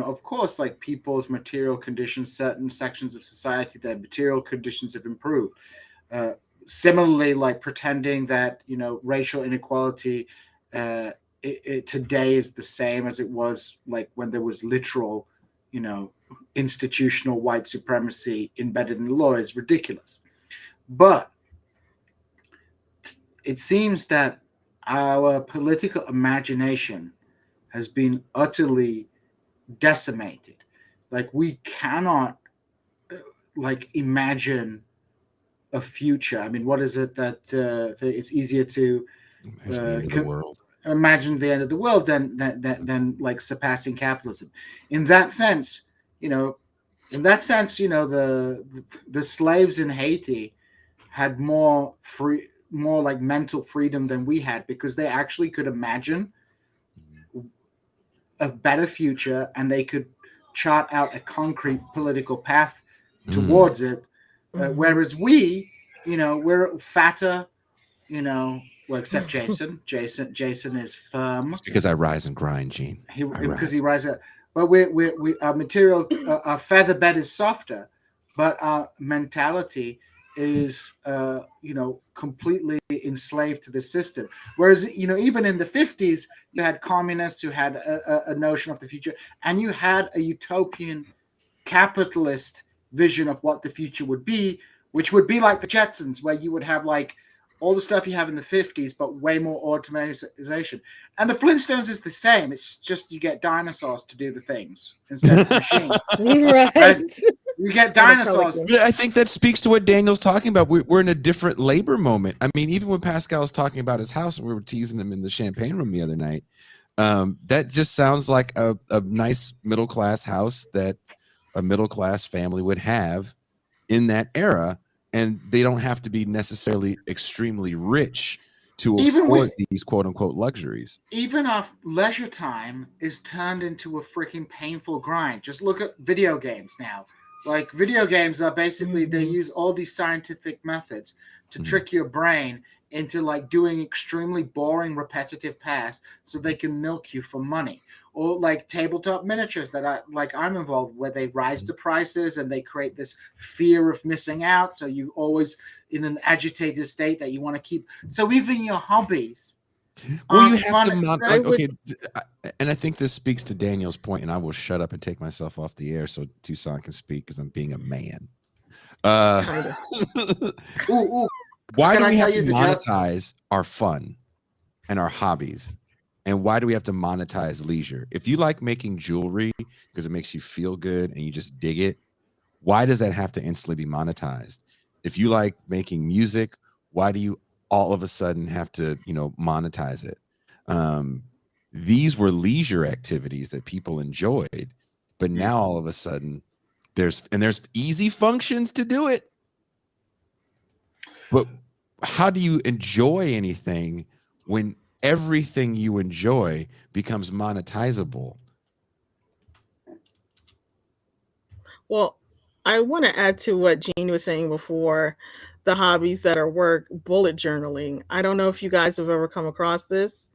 S4: of course, like people's material conditions, certain sections of society, their material conditions have improved. Similarly, like pretending that, racial inequality today is the same as it was like when there was literal, institutional white supremacy embedded in the law is ridiculous. But it seems that our political imagination has been utterly decimated. Like, we cannot imagine a future. I mean, what is it that it's easier to
S1: Imagine the end of the world.
S4: Imagine the end of the world than like surpassing capitalism. In that sense, the slaves in Haiti had more like mental freedom than we had, because they actually could imagine a better future, and they could chart out a concrete political path towards it. Whereas we, we're fatter, well, except Jason. Jason is firm.
S1: It's because I rise and grind, Gene.
S4: He rises. But we our material, our feather bed is softer, but our mentality is completely enslaved to the system. Whereas even in the 50s, you had communists who had a notion of the future, and you had a utopian capitalist vision of what the future would be, which would be like the Jetsons, where you would have like all the stuff you have in the 50s, but way more automatization. And the Flintstones is the same. It's just you get dinosaurs to do the things instead of machines.
S2: Right.
S4: You get dinosaurs.
S1: I think that speaks to what Daniel's talking about. We're in a different labor moment. I mean, even when Pascal was talking about his house, and we were teasing him in the champagne room the other night, that just sounds like a nice middle-class house that a middle-class family would have in that era. And they don't have to be necessarily extremely rich to afford these quote unquote luxuries.
S4: Even our leisure time is turned into a freaking painful grind. Just look at video games now. Like, video games are basically, they use all these scientific methods to trick your brain into like doing extremely boring, repetitive tasks so they can milk you for money. Or like tabletop miniatures that I'm involved, where they rise the prices and they create this fear of missing out. So you always in an agitated state that you want to keep. So even your hobbies.
S1: Well, you have to okay, and I think this speaks to Daniel's point, and I will shut up and take myself off the air so Tucson can speak because I'm being a man. Why do we have to monetize our fun and our hobbies? And why do we have to monetize leisure? If you like making jewelry because it makes you feel good and you just dig it, why does that have to instantly be monetized? If you like making music, why do you all of a sudden have to, monetize it? These were leisure activities that people enjoyed, but now all of a sudden there's easy functions to do it. But how do you enjoy anything when everything you enjoy becomes monetizable?
S2: Well, I want to add to what Gene was saying before, the hobbies that are work, bullet journaling. I don't know if you guys have ever come across this,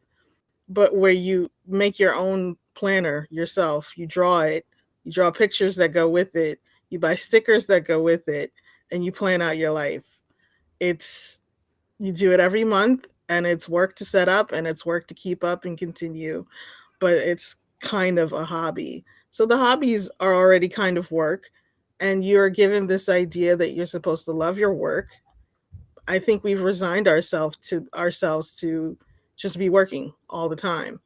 S2: but where you make your own planner yourself, you draw it, you draw pictures that go with it, you buy stickers that go with it, and you plan out your life. You do it every month, and it's work to set up and it's work to keep up and continue, but it's kind of a hobby. So the hobbies are already kind of work, and you're given this idea that you're supposed to love your work. I think we've resigned ourselves to just be working all the time.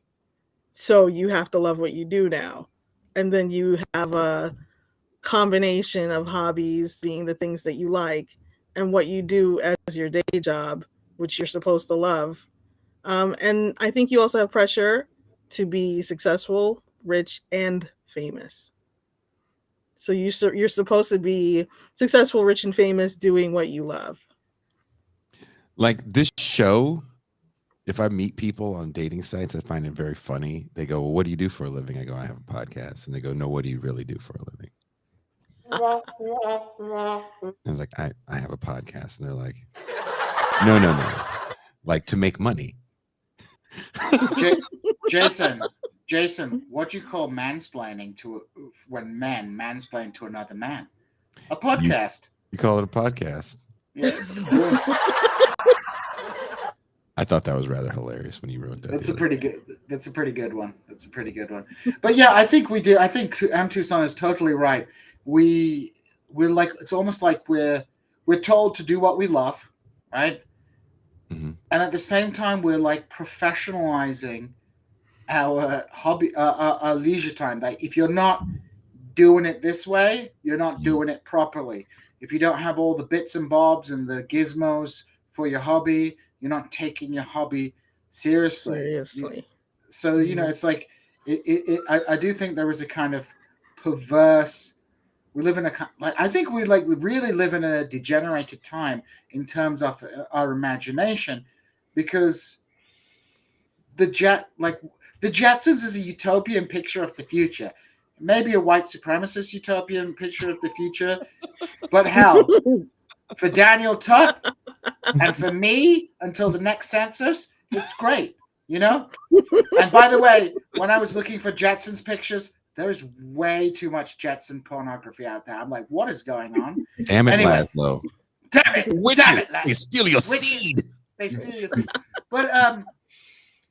S2: So you have to love what you do now. And then you have a combination of hobbies being the things that you like and what you do as your day job, which you're supposed to love. And I think you also have pressure to be successful, rich, and famous. So you're supposed to be successful, rich, and famous doing what you love.
S1: Like this show, if I meet people on dating sites, I find it very funny. They go, well, what do you do for a living? I go, I have a podcast. And they go, no, what do you really do for a living? And I was like, I have a podcast. And they're like, no. Like to make money.
S4: Jason, what do you call mansplaining when men mansplain to another man? A podcast.
S1: You call it a podcast.
S4: Yeah.
S1: I thought that was rather hilarious when you wrote that.
S4: That's a pretty good one. But yeah, I think we do. I think Tucson is totally right. We're like, it's almost like we're told to do what we love, right? Mm-hmm. And at the same time, we're like professionalizing our hobby, our leisure time. Like if you're not doing it this way, you're not doing it properly. If you don't have all the bits and bobs and the gizmos for your hobby, you're not taking your hobby seriously. So, it's like, I do think there is a kind of perverse, I think we really live in a degenerated time in terms of our imagination, because the Jetsons is a utopian picture of the future. Maybe a white supremacist utopian picture of the future, but hell, for Daniel Tutt and for me until the next census, it's great, And by the way, when I was looking for Jetsons pictures, there is way too much Jetson pornography out there. I'm like, what is going on?
S1: Damn it, Laszlo.
S4: Damn it.
S1: Witches, they steal your seed.
S4: They steal your seed. But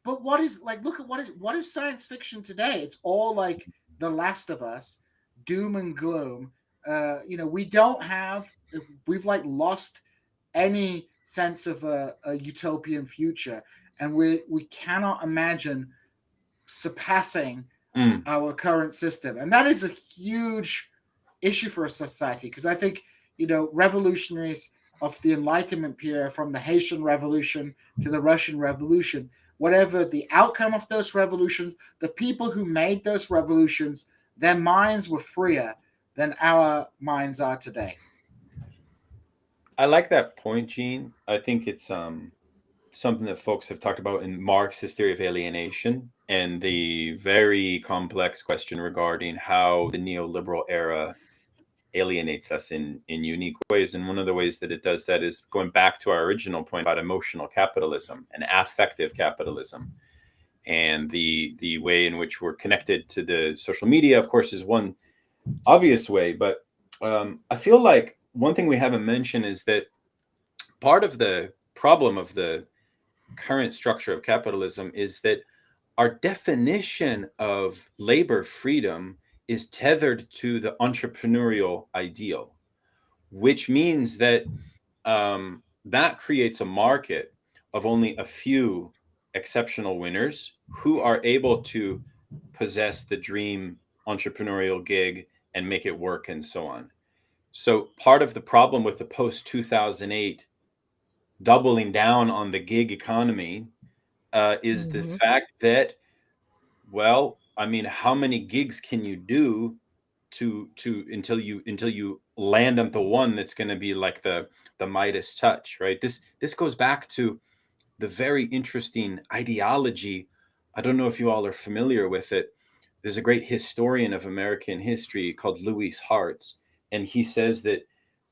S4: what is look at what is science fiction today? It's all like The Last of Us, doom and gloom. We've lost any sense of a utopian future, and we cannot imagine surpassing our current system. And that is a huge issue for a society, because I think, revolutionaries of the Enlightenment period, from the Haitian Revolution to the Russian Revolution, whatever the outcome of those revolutions, the people who made those revolutions, their minds were freer than our minds are today.
S5: I like that point, Gene. I think it's something that folks have talked about in Marx's theory of alienation, and the very complex question regarding how the neoliberal era alienates us in unique ways. And one of the ways that it does that is going back to our original point about emotional capitalism and affective capitalism. And the way in which we're connected to the social media, of course, is one obvious way. But I feel like one thing we haven't mentioned is that part of the problem of the current structure of capitalism is that our definition of labor freedom is tethered to the entrepreneurial ideal, which means that that creates a market of only a few exceptional winners who are able to possess the dream entrepreneurial gig and make it work and so on. So part of the problem with the post-2008 doubling down on the gig economy is the fact that, well, I mean, how many gigs can you do until you land on the one that's going to be like the Midas touch, right? This goes back to the very interesting ideology. I don't know if you all are familiar with it. There's a great historian of American history called Louis Hartz, and he says that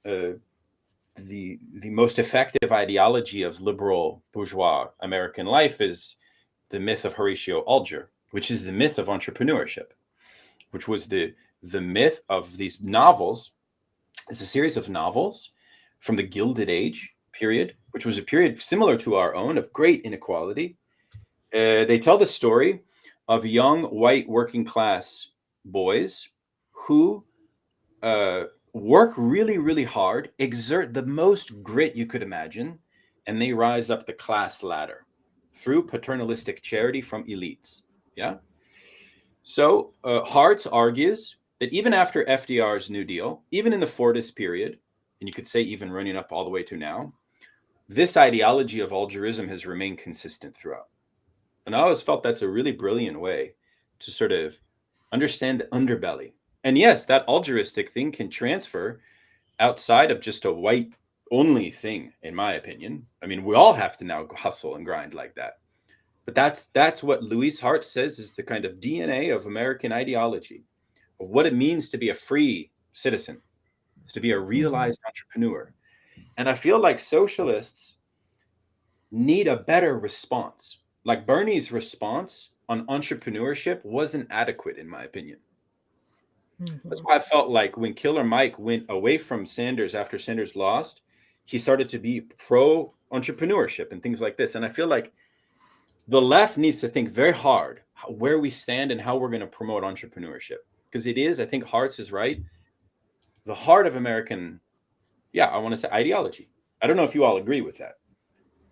S5: the most effective ideology of liberal bourgeois American life is the myth of Horatio Alger, which is the myth of entrepreneurship, which was the myth of these novels. It's a series of novels from the Gilded Age period, which was a period similar to our own of great inequality. They tell the story of young white working class boys who work really, really hard, exert the most grit you could imagine, and they rise up the class ladder through paternalistic charity from elites. Yeah. So Hartz argues that even after FDR's New Deal, even in the Fordist period, and you could say even running up all the way to now, this ideology of Algerism has remained consistent throughout. And I always felt that's a really brilliant way to sort of understand the underbelly. And yes, that Algeristic thing can transfer outside of just a white only thing, in my opinion. I mean, we all have to now hustle and grind like that. But that's what Louis Hart says is the kind of DNA of American ideology, of what it means to be a free citizen, to be a realized entrepreneur. And I feel like socialists need a better response. Like Bernie's response on entrepreneurship wasn't adequate, in my opinion. That's why I felt like when Killer Mike went away from Sanders after Sanders lost, he started to be pro-entrepreneurship and things like this. And I feel like the left needs to think very hard where we stand and how we're going to promote entrepreneurship. Because it is, I think Hartz is right, the heart of American, I want to say ideology. I don't know if you all agree with that.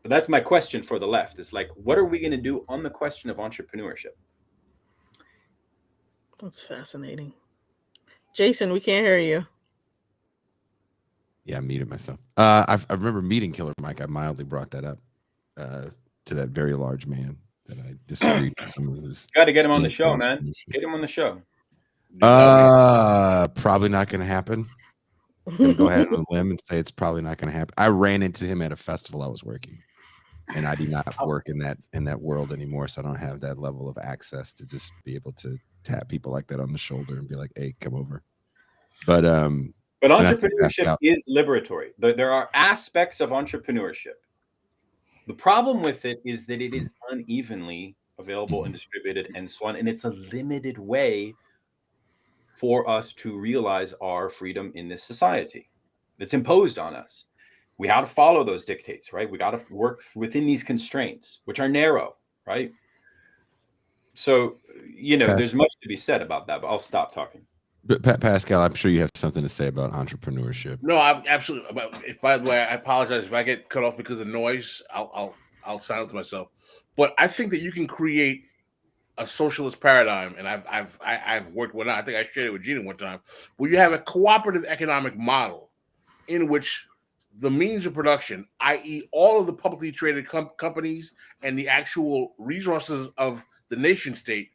S5: But that's my question for the left. It's like, what are we going to do on the question of entrepreneurship?
S2: That's fascinating. Jason, we can't hear you.
S1: Yeah, I muted myself. I remember meeting Killer Mike. I mildly brought that up to that very large man that I disagreed with some of his.
S5: Got to get him on the show, man. Get him on the show.
S1: Probably not going to happen. I'm going to go ahead on a limb and say it's probably not going to happen. I ran into him at a festival I was working, and I do not work in that world anymore, so I don't have that level of access to just be able to tap people like that on the shoulder and be like, "Hey, come over." But
S5: entrepreneurship is liberatory. There are aspects of entrepreneurship. The problem with it is that it is unevenly available and distributed and so on, and it's a limited way for us to realize our freedom in this society. It's imposed on us. We have to follow those dictates, right? We got to work within these constraints, which are narrow, right? So, there's much to be said about that, but I'll stop talking.
S1: But Pascal, I'm sure you have something to say about entrepreneurship.
S3: No, I'm absolutely. By the way, I apologize if I get cut off because of noise. I'll silence myself. But I think that you can create a socialist paradigm, and I've worked with. I think I shared it with Gina one time, where you have a cooperative economic model in which the means of production, i.e., all of the publicly traded companies and the actual resources of the nation state,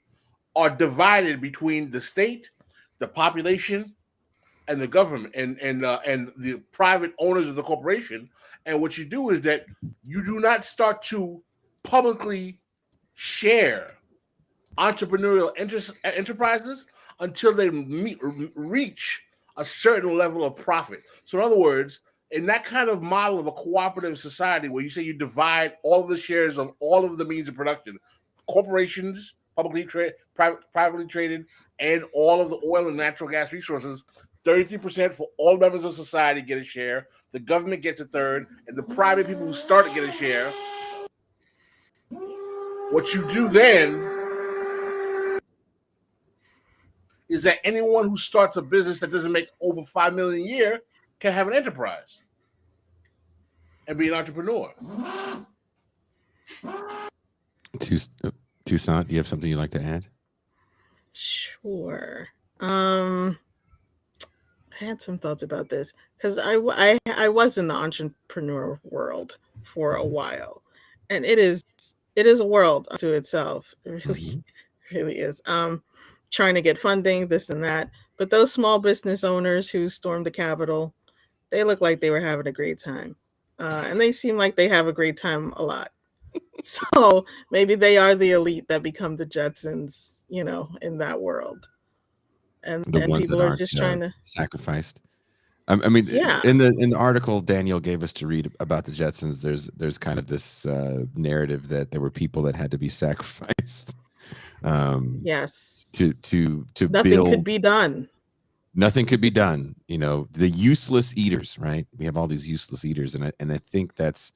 S3: are divided between the state, the population, and the government, and the private owners of the corporation. And what you do is that you do not start to publicly share entrepreneurial enterprises until they reach a certain level of profit. So in other words, in that kind of model of a cooperative society where you say you divide all of the shares of all of the means of production, corporations, privately traded, and all of the oil and natural gas resources, 33% for all members of society get a share, the government gets a third, and the private people who start to get a share. What you do then is that anyone who starts a business that doesn't make over $5 million a year can have an enterprise and be an entrepreneur.
S1: Toussaint, do you have something you'd like to add?
S2: Sure. I had some thoughts about this because I was in the entrepreneur world for a while, and it is a world unto itself. It really is. Trying to get funding, this and that. But those small business owners who stormed the Capitol, they look like they were having a great time, and they seem like they have a great time a lot. So maybe they are the elite that become the Jetsons, in that world. And people are just trying to
S1: sacrificed. I mean,
S2: yeah.
S1: In the article Daniel gave us to read about the Jetsons, there's kind of this narrative that there were people that had to be sacrificed.
S2: Yes.
S1: To
S2: nothing
S1: build.
S2: could be done.
S1: Nothing could be done. The useless eaters, right? We have all these useless eaters, and I think that's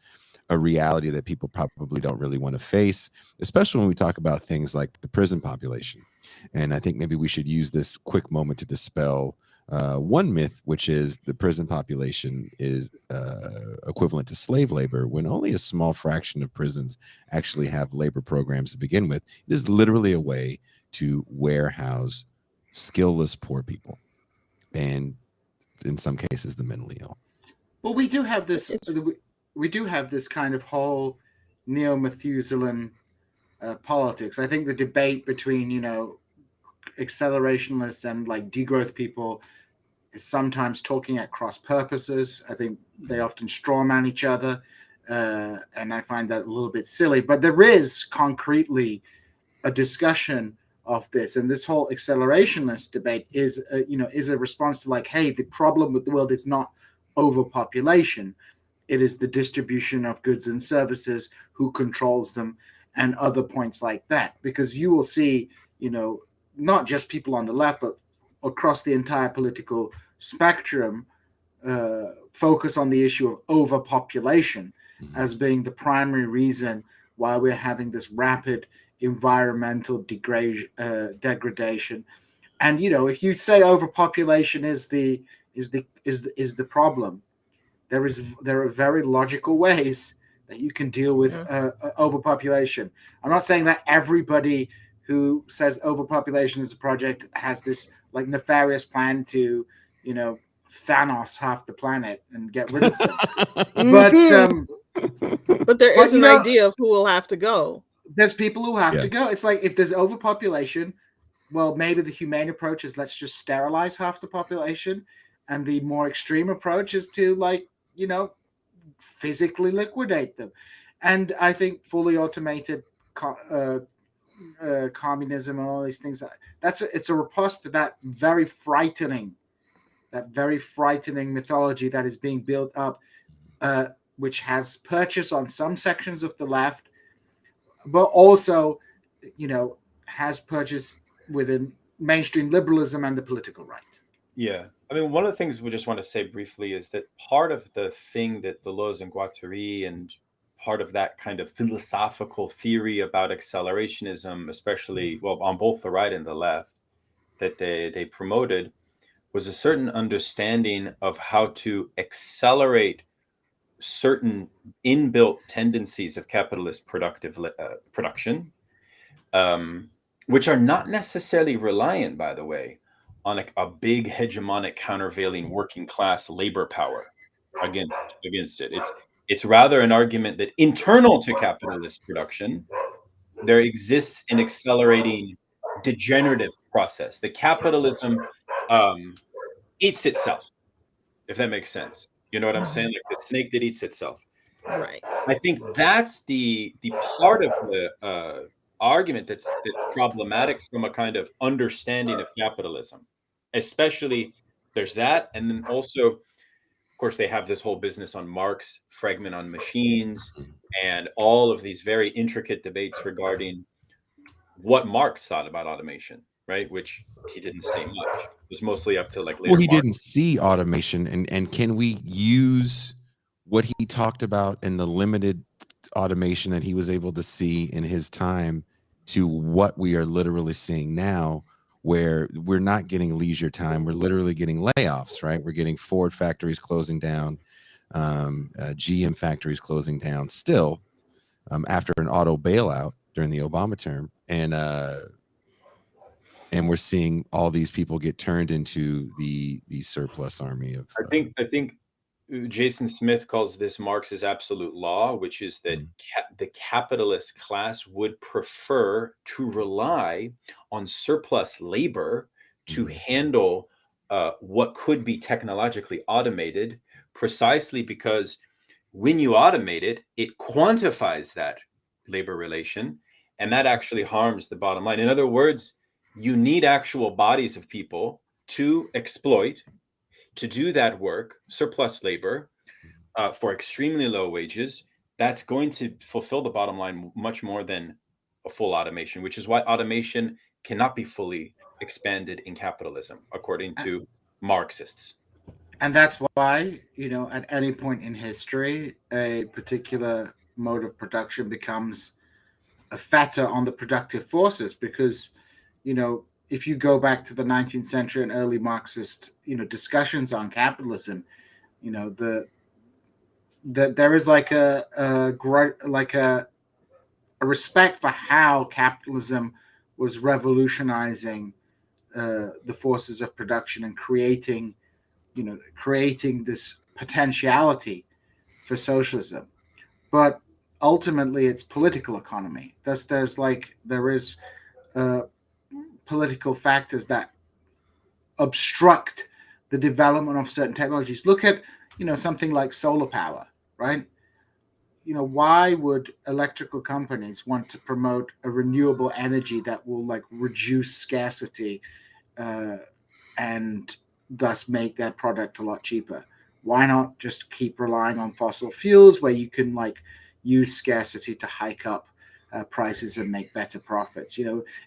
S1: a reality that people probably don't really want to face, especially when we talk about things like the prison population. And I think maybe we should use this quick moment to dispel one myth, which is the prison population is equivalent to slave labor, when only a small fraction of prisons actually have labor programs to begin with. It is literally a way to warehouse skillless poor people, and in some cases, the mentally ill.
S4: Well, we do have this. We do have this kind of whole neo-Methuselan politics. I think the debate between accelerationists and like degrowth people is sometimes talking at cross purposes. I think they often strawman each other, and I find that a little bit silly. But there is concretely a discussion of this, and this whole accelerationist debate is a response to like, hey, the problem with the world is not overpopulation. It is the distribution of goods and services, who controls them, and other points like that. Because you will see, not just people on the left, but across the entire political spectrum, focus on the issue of overpopulation as being the primary reason why we're having this rapid environmental degradation. And if you say overpopulation is the problem, there are very logical ways that you can deal with overpopulation. I'm not saying that everybody who says overpopulation is a project has this like nefarious plan to, Thanos half the planet and get rid of them.
S2: But there is an idea of who will have to go.
S4: There's people who have to go. It's like if there's overpopulation, well, maybe the humane approach is let's just sterilize half the population, and the more extreme approach is to physically liquidate them. And I think fully automated communism and all these things, it's a riposte to that very frightening mythology that is being built up, which has purchase on some sections of the left, but also has purchase within mainstream liberalism and the political right.
S5: Yeah. I mean, one of the things we just want to say briefly is that part of the thing that Deleuze and Guattari and part of that kind of philosophical theory about accelerationism, especially, well, on both the right and the left, that they promoted, was a certain understanding of how to accelerate certain inbuilt tendencies of capitalist production, which are not necessarily reliant, by the way, on a big hegemonic countervailing working class labor power against it. It's rather an argument that internal to capitalist production, there exists an accelerating degenerative process. The capitalism eats itself, if that makes sense. You know what I'm saying? Like the snake that eats itself.
S2: Right.
S5: I think that's the part of the argument that's problematic from a kind of understanding of capitalism, especially there's that. And then also, of course, they have this whole business on Marx, fragment on machines, and all of these very intricate debates regarding what Marx thought about automation, right? Which he didn't say much. It was mostly up to like later.
S1: Well, he didn't see automation, and can we use what he talked about in the limited automation that he was able to see in his time to what we are literally seeing now, where we're not getting leisure time, we're literally getting layoffs, right? We're getting Ford factories closing down, GM factories closing down still, after an auto bailout during the Obama term, and we're seeing all these people get turned into the surplus army of.
S5: I think Jason Smith calls this Marx's absolute law, which is that the capitalist class would prefer to rely on surplus labor to handle what could be technologically automated, precisely because when you automate it, it quantifies that labor relation, and that actually harms the bottom line. In other words, you need actual bodies of people to exploit, to do that work, surplus labor, for extremely low wages. That's going to fulfill the bottom line much more than a full automation, which is why automation cannot be fully expanded in capitalism, according to Marxists.
S4: And that's why, at any point in history, a particular mode of production becomes a fetter on the productive forces, because, if you go back to the 19th century and early Marxist, discussions on capitalism, there is like a respect for how capitalism was revolutionizing the forces of production and creating this potentiality for socialism. But ultimately, it's political economy. Thus, there is political factors that obstruct the development of certain technologies. Look at something like solar power, right? Why would electrical companies want to promote a renewable energy that will reduce scarcity and thus make their product a lot cheaper? Why not just keep relying on fossil fuels, where you can use scarcity to hike up prices and make better profits?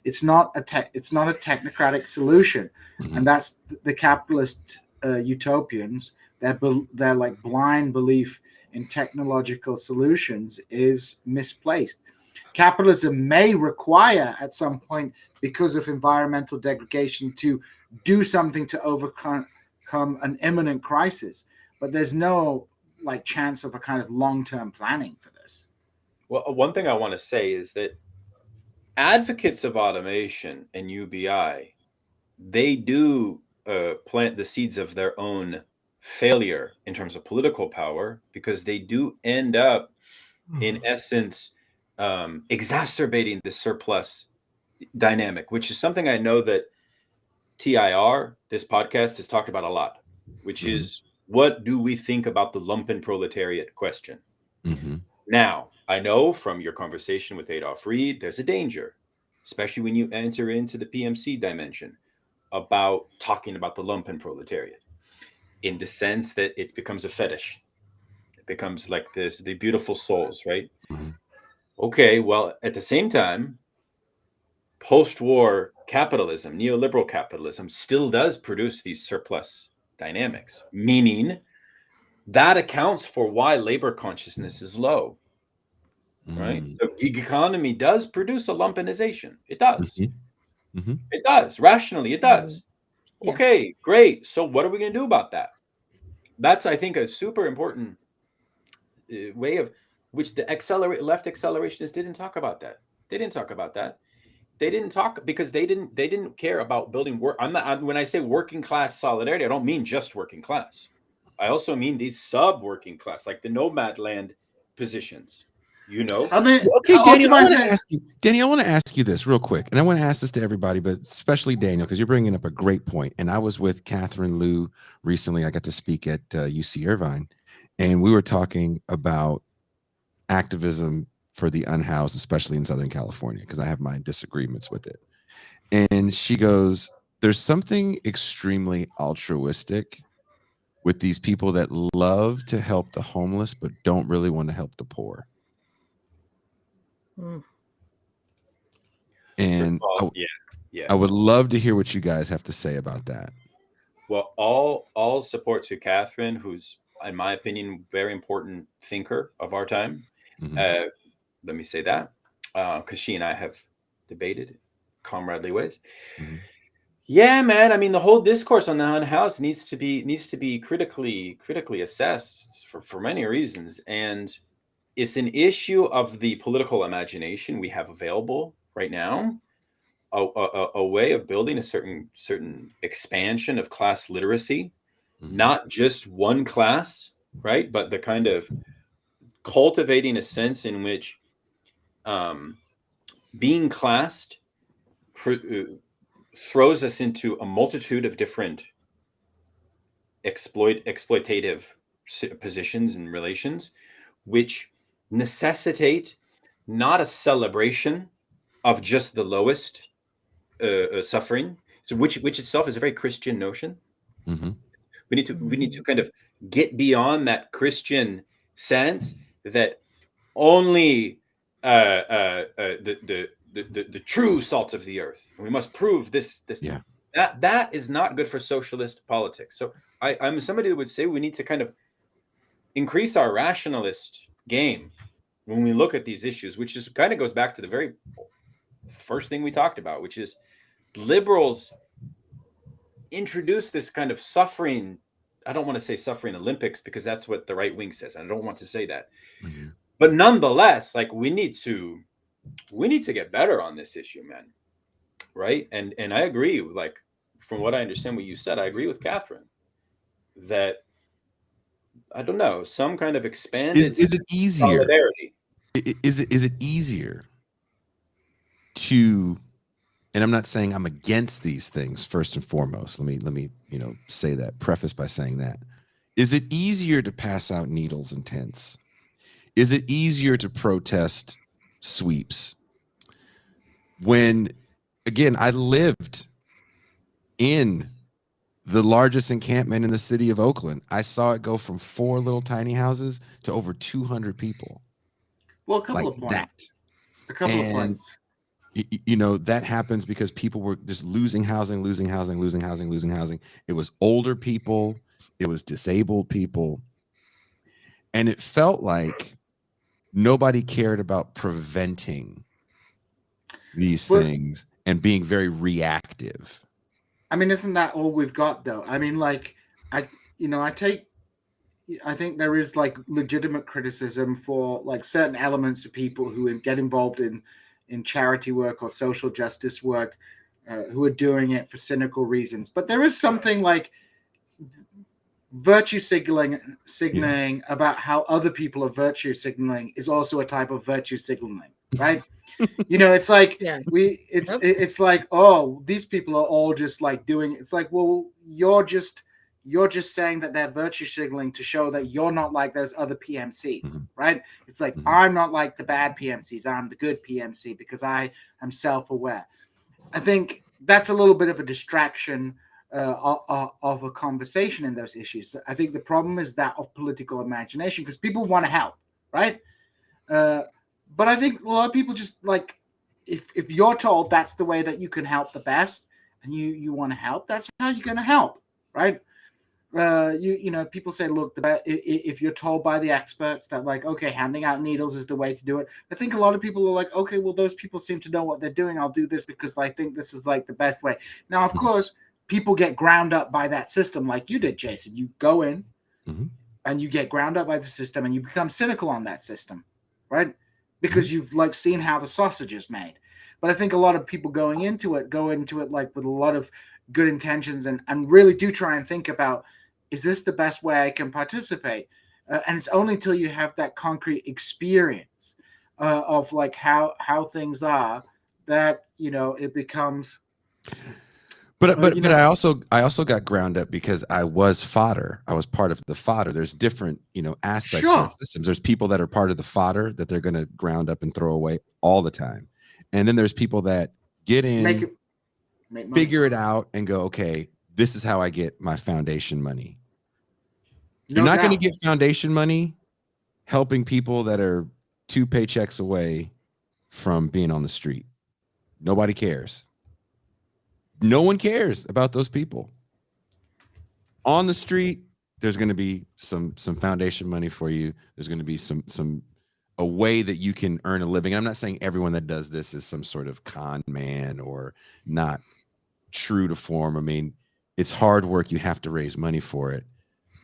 S4: It's not a technocratic solution, and that's the capitalist utopians. Their blind belief in technological solutions is misplaced. Capitalism may require at some point, because of environmental degradation, to do something to overcome an imminent crisis, but there's no chance of a kind of long-term planning for this.
S5: Well, one thing I want to say is that advocates of automation and UBI, they do plant the seeds of their own failure in terms of political power, because they do end up, in essence, exacerbating the surplus dynamic, which is something I know that TIR, this podcast, has talked about a lot, which is, what do we think about the lumpen proletariat question? Now, I know from your conversation with Adolf Reed, there's a danger, especially when you enter into the PMC dimension, about talking about the lumpen proletariat, in the sense that it becomes a fetish. It becomes like the beautiful souls, right? Okay, well, at the same time, post-war capitalism, neoliberal capitalism, still does produce these surplus dynamics, meaning that accounts for why labor consciousness is low, right? The gig economy does produce a lumpenization. It does. It does. Rationally, it does.
S2: Yeah.
S5: Okay, great. So what are we going to do about that? That's, I think, a super important way of which the left accelerationists didn't talk about that. They didn't talk about that. They didn't talk because they didn't care about building work. When I say working class solidarity, I don't mean just working class. I also mean these sub-working class, like the nomad land positions.
S4: I mean,
S1: okay, Daniel, I want to ask you this real quick, and I want to ask this to everybody, but especially Daniel, because you're bringing up a great point. And I was with Catherine Liu recently. I got to speak at UC Irvine, and we were talking about activism for the unhoused, especially in Southern California, because I have my disagreements with it. And she goes, there's something extremely altruistic with these people that love to help the homeless but don't really want to help the poor. And I would love to hear what you guys have to say about that.
S5: Well, all support to Catherine, who's, in my opinion, very important thinker of our time. Let me say that, because she and I have debated comradely ways. Yeah, man. I mean, the whole discourse on the unhoused needs to be critically assessed for many reasons, and it's an issue of the political imagination we have available right now. A way of building a certain expansion of class literacy, not just one class, right? But the kind of cultivating a sense in which being classed throws us into a multitude of different exploitative positions and relations, which necessitate not a celebration of just the lowest suffering, so which itself is a very Christian notion. We need to kind of get beyond that Christian sense that only the true salt of the earth, and we must prove this.
S1: Yeah.
S5: That is not good for socialist politics. So I'm somebody who would say we need to kind of increase our rationalist game when we look at these issues, which is kind of goes back to the very first thing we talked about, which is liberals introduce this kind of suffering. I don't want to say suffering Olympics because that's what the right wing says. I don't want to say that. But nonetheless, like we need to get better on this issue, man. Right? And I agree, like from what I understand what you said, I agree with Catherine that I don't know, some kind of expanded
S1: is it easier
S5: solidarity.
S1: Is it easier to, and I'm not saying I'm against these things first and foremost. Let me say that, preface by saying that. Is it easier to pass out needles and tents? Is it easier to protest sweeps? When, again, I lived in the largest encampment in the city of Oakland. I saw it go from 4 little tiny houses to over 200 people.
S4: Well, a couple of points. A couple of points.
S1: That happens because people were just losing housing. It was older people. It was disabled people. And it felt like nobody cared about preventing these things and being very reactive.
S4: I mean, isn't that all we've got, though? I mean, like, I think there is like legitimate criticism for like certain elements of people who get involved in charity work or social justice work, who are doing it for cynical reasons. But there is something like virtue signaling about how other people are virtue signaling is also a type of virtue signaling, right? It's like it's like, oh, these people are all just like doing it. It's like, well, you're just saying that they're virtue signaling to show that you're not like those other PMCs, right? It's like, I'm not like the bad PMCs, I'm the good PMC because I am self-aware. I think that's a little bit of a distraction of a conversation in those issues. I think the problem is that of political imagination, because people want to help, right? But I think a lot of people just like, if you're told that's the way that you can help the best, and you want to help, that's how you're going to help, right? People say, look, if you're told by the experts that like, okay, handing out needles is the way to do it. I think a lot of people are like, okay, well, those people seem to know what they're doing. I'll do this because I think this is like the best way. Now, of course, people get ground up by that system like you did, Jason. You go in and you get ground up by the system and you become cynical on that system, right? Because you've like seen how the sausage is made. But I think a lot of people go into it like with a lot of good intentions and really do try and think about, is this the best way I can participate? And it's only until you have that concrete experience of like how things are that, it becomes.
S1: But I also got ground up because I was fodder. I was part of the fodder. There's different, aspects of the systems. There's people that are part of the fodder that they're going to ground up and throw away all the time. And then there's people that get in figure it out and go, okay, this is how I get my foundation money.
S4: No
S1: You're not going to
S4: doubt.
S1: get foundation money helping people that are 2 paychecks away from being on the street. Nobody cares. No one cares about those people. On the street, there's going to be some foundation money for you. There's going to be a way that you can earn a living. I'm not saying everyone that does this is some sort of con man or not true to form. I mean, it's hard work. You have to raise money for it.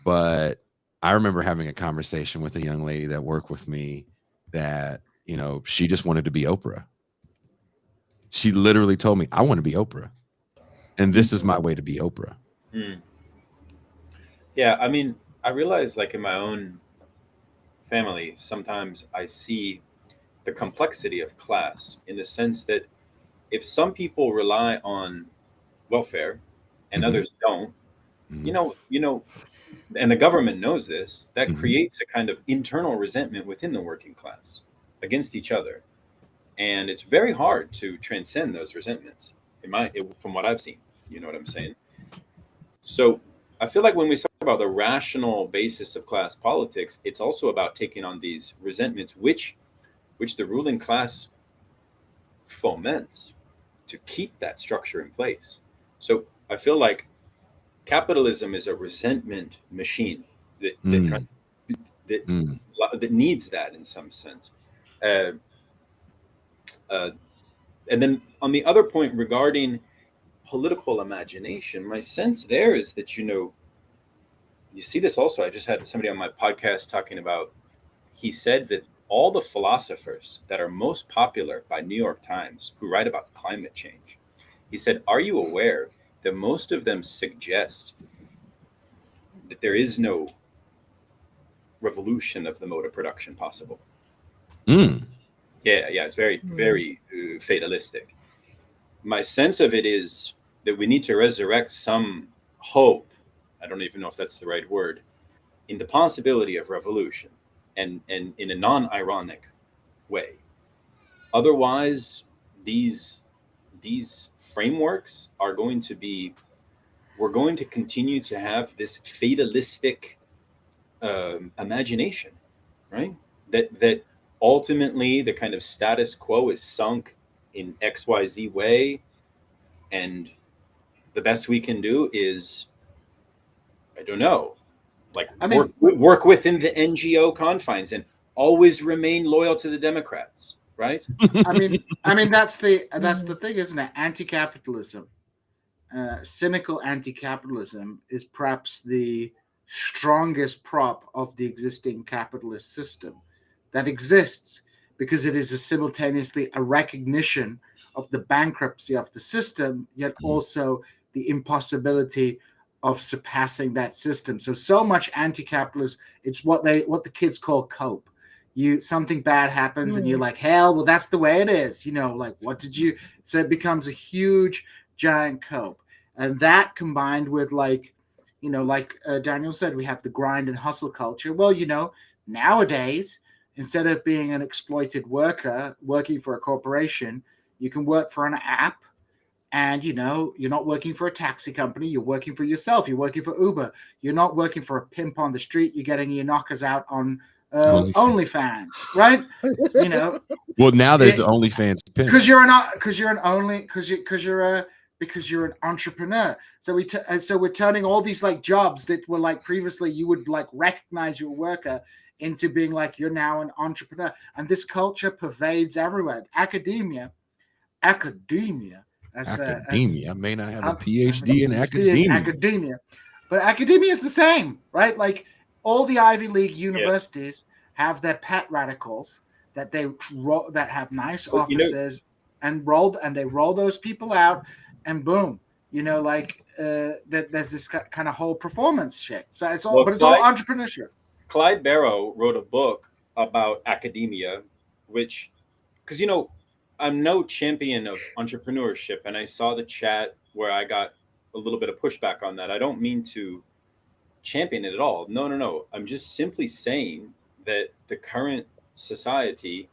S1: But I remember having a conversation with a young lady that worked with me that, you know, she just wanted to be Oprah. She literally told me, I want to be Oprah. And this is my way to be Oprah.
S5: Mm. Yeah, I mean, I realize like in my own family, sometimes I see the complexity of class in the sense that if some people rely on welfare and others don't, you know, and the government knows this, that creates a kind of internal resentment within the working class against each other. And it's very hard to transcend those resentments from what I've seen, you know what I'm saying? So I feel like when we talk about the rational basis of class politics, it's also about taking on these resentments, which the ruling class foments to keep that structure in place. So I feel like capitalism is a resentment machine that needs that in some sense. And then on the other point regarding political imagination, my sense there is that, you know, you see this also. I just had somebody on my podcast talking about, he said that all the philosophers that are most popular by New York Times who write about climate change, he said, are you aware that most of them suggest that there is no revolution of the mode of production possible? Yeah, it's very, very fatalistic. My sense of it is that we need to resurrect some hope, I don't even know if that's the right word, in the possibility of revolution, and in a non-ironic way. Otherwise, these frameworks are going to be, we're going to continue to have this fatalistic imagination, right? That ultimately the kind of status quo is sunk in XYZ way, and the best we can do is, I don't know, like work within the NGO confines and always remain loyal to the Democrats, right?
S4: I mean that's the thing, isn't it? Anti-capitalism, cynical anti-capitalism is perhaps the strongest prop of the existing capitalist system that exists, because it is simultaneously a recognition of the bankruptcy of the system, yet also the impossibility of surpassing that system. So much anti-capitalist, it's what the kids call cope. Something bad happens and you're like, hell, well, that's the way it is. You know, like, what did you? So it becomes a huge, giant cope. And that combined with, like, you know, like Daniel said, we have the grind and hustle culture. Well, you know, nowadays, instead of being an exploited worker working for a corporation, you can work for an app. And, you know, you're not working for a taxi company. You're working for yourself. You're working for Uber. You're not working for a pimp on the street. You're getting your knockers out on OnlyFans, right? You know.
S1: Well, now there's the OnlyFans pimp.
S4: Because you're an entrepreneur. So we're turning all these like jobs that were like previously you would like recognize your worker into being like you're now an entrepreneur. And this culture pervades everywhere. Academia. I
S1: may not have a PhD in academia.
S4: But academia is the same, right? Like all the Ivy League universities have their pet radicals that that have nice offices, and they roll those people out, and boom, you know, like that there's this kind of whole performance shit. So it's all, it's all entrepreneurship.
S5: Clyde Barrow wrote a book about academia, which, because, you know, I'm no champion of entrepreneurship, and I saw the chat where I got a little bit of pushback on that. I don't mean to champion it at all. No. I'm just simply saying that the current society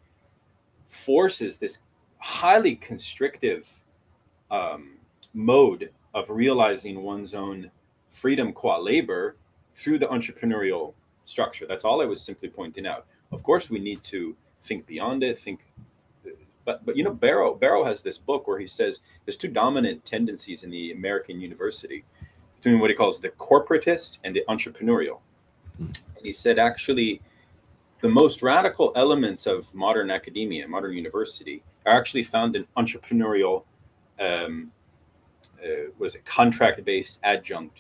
S5: forces this highly constrictive mode of realizing one's own freedom qua labor through the entrepreneurial structure. That's all I was simply pointing out. Of course, we need to think beyond it, but Barrow has this book where he says there's two dominant tendencies in the American university between what he calls the corporatist and the entrepreneurial. And he said actually the most radical elements of modern academia, modern university, are actually found in entrepreneurial, contract-based adjunct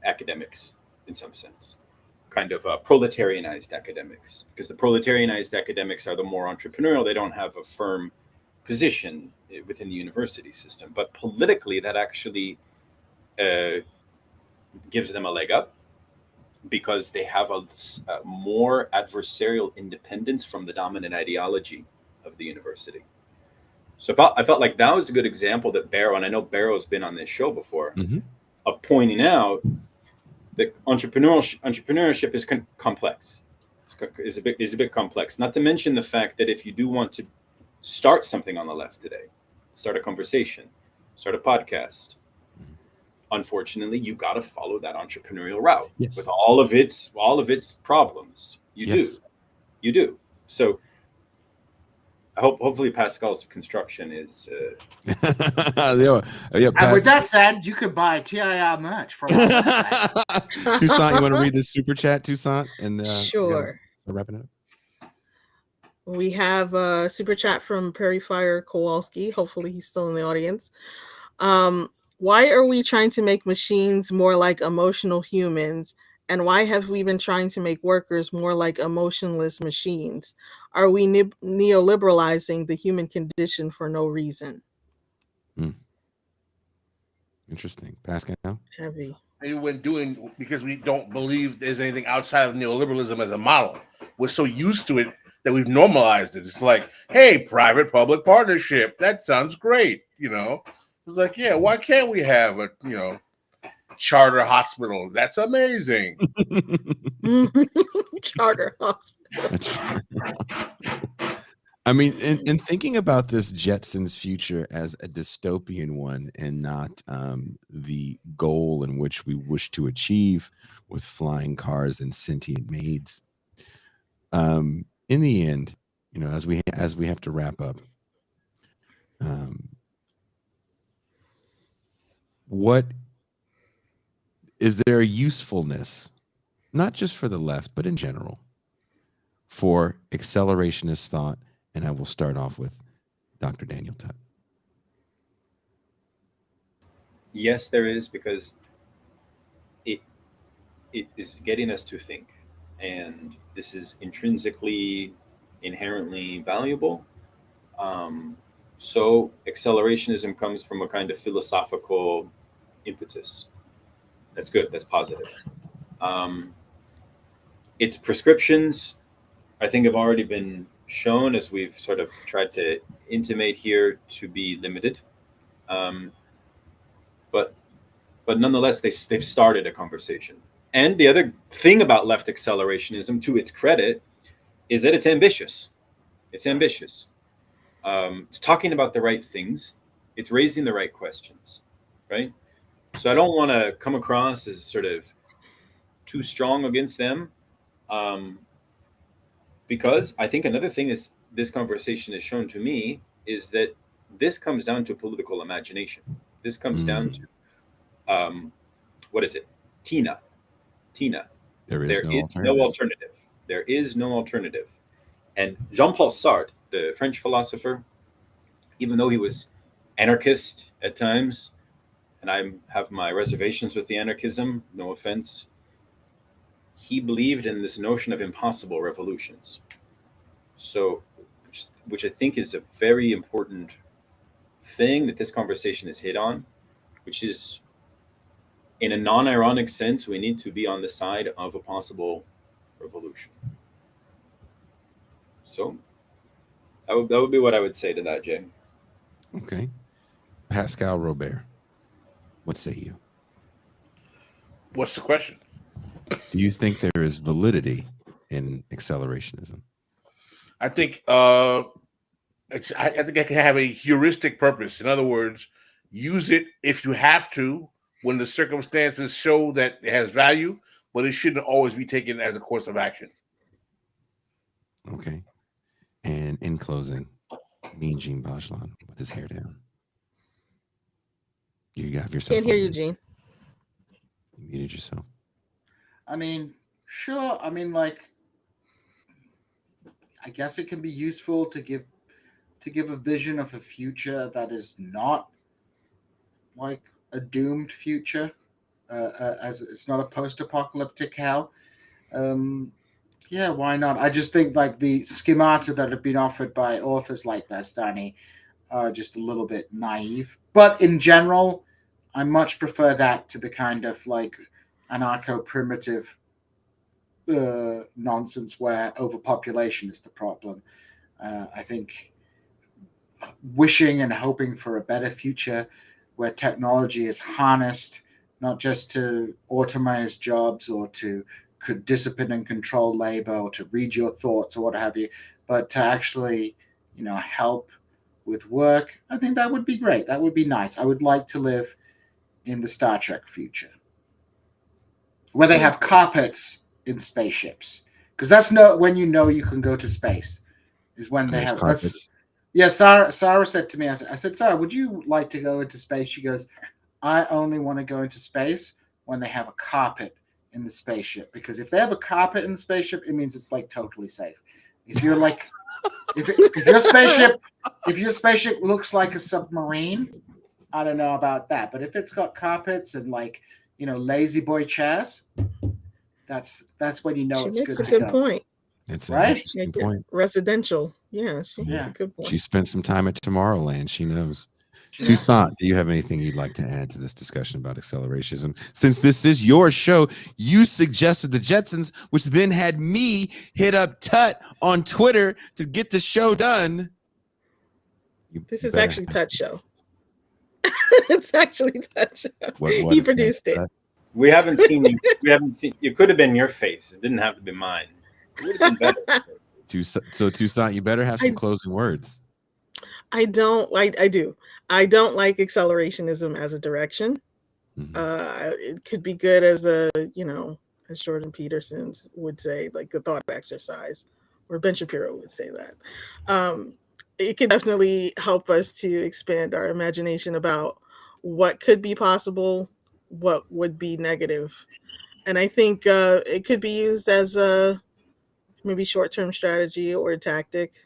S5: academics, in some sense, kind of proletarianized academics, because the proletarianized academics are the more entrepreneurial. They don't have a firm position within the university system, but politically that actually gives them a leg up, because they have a more adversarial independence from the dominant ideology of the university. So I felt like that was a good example that Barrow, and I know Barrow's been on this show before, of pointing out that entrepreneurship is complex. Is a bit complex. Not to mention the fact that if you do want to start something on the left today, start a conversation, start a podcast, unfortunately, you got to follow that entrepreneurial route with all of its problems. You do. So hopefully Pascal's construction is.
S4: And with that said, you could buy TIR merch from our website.
S1: Toussaint, you want to read this super chat, Toussaint? And
S2: sure.
S1: Wrapping it up.
S2: We have a super chat from Perry Fire Kowalski. Hopefully he's still in the audience. Why are we trying to make machines more like emotional humans? And why have we been trying to make workers more like emotionless machines? Are we neoliberalizing the human condition for no reason?
S1: Interesting. Pascal?
S2: Heavy.
S3: Maybe because we don't believe there's anything outside of neoliberalism as a model. We're so used to it that we've normalized it. It's like, hey, private-public partnership. That sounds great, It's like, yeah, why can't we have a, charter hospital? That's amazing.
S2: Charter hospital.
S1: I mean, in thinking about this Jetsons future as a dystopian one and not the goal in which we wish to achieve with flying cars and sentient maids, in the end, as we have to wrap up, what is there a usefulness, not just for the left, but in general, for accelerationist thought? And I will start off with Dr. Daniel Tutt.
S5: Yes, there is, because it is getting us to think, and this is intrinsically, inherently valuable. So accelerationism comes from a kind of philosophical impetus. That's good. That's positive. Its prescriptions, I think, have already been shown, as we've sort of tried to intimate here, to be limited. But nonetheless, they've started a conversation. And the other thing about left accelerationism, to its credit, is that it's ambitious. It's ambitious. It's talking about the right things. It's raising the right questions, right? So I don't want to come across as sort of too strong against them, because I think another thing is this conversation has shown to me is that this comes down to political imagination. This comes down to, what is it? Tina.
S1: There is
S5: no alternative. There is no alternative. And Jean-Paul Sartre, the French philosopher, even though he was anarchist at times, and I have my reservations with the anarchism, no offense, he believed in this notion of impossible revolutions. So, which I think is a very important thing that this conversation has hit on, which is, in a non-ironic sense, we need to be on the side of a possible revolution. So that would be what I would say to that, Jay.
S1: Okay. Pascal Robert, what say you?
S3: What's the question?
S1: Do you think there is validity in accelerationism?
S3: I think I think it can have a heuristic purpose. In other words, use it if you have to when the circumstances show that it has value, but it shouldn't always be taken as a course of action.
S1: Okay. And in closing, Mean Gene Bajlan with his hair down. You have yourself.
S2: Can't hear you, Gene.
S1: You muted yourself.
S4: I mean, sure. I mean, like, I guess it can be useful to give a vision of a future that is not like a doomed future, as it's not a post-apocalyptic hell. Yeah, why not? I just think like the schemata that have been offered by authors like Bastani are just a little bit naive. But in general, I much prefer that to the kind of like anarcho-primitive nonsense where overpopulation is the problem. I think wishing and hoping for a better future where technology is harnessed not just to automate jobs or to could discipline and control labor or to read your thoughts or what have you, but to actually, help with work. I think that would be great. That would be nice. I would like to live in the Star Trek future where they have carpets in spaceships, because that's when you can go to space is when they have carpets. Yeah, Sarah said to me, I said, Sarah, would you like to go into space? She goes, I only want to go into space when they have a carpet in the spaceship, because if they have a carpet in the spaceship, it means it's like totally safe. If you're like, if your spaceship looks like a submarine, I don't know about that. But if it's got carpets and like, lazy boy chairs, that's when you know it's good to go.
S2: She makes a good point.
S1: It's an interesting point.
S2: Residential. Yeah, she makes a good point.
S1: She spent some time at Tomorrowland. She knows. Yeah. Toussaint, do you have anything you'd like to add to this discussion about accelerationism? Since this is your show, you suggested the Jetsons, which then had me hit up Tutt on Twitter to get the show done.
S2: This is actually Tutt's show. It's actually Tutt's show. What he produced it.
S5: We haven't seen you. We haven't seen. It could have been your face. It didn't have to be mine. It would have been better.
S1: So Toussaint, you better have some closing words.
S2: I don't like. I do. I don't like accelerationism as a direction. Mm-hmm. It could be good as a, as Jordan Peterson would say, like a thought exercise, or Ben Shapiro would say that. It could definitely help us to expand our imagination about what could be possible, what would be negative. And I think it could be used as a maybe short-term strategy or a tactic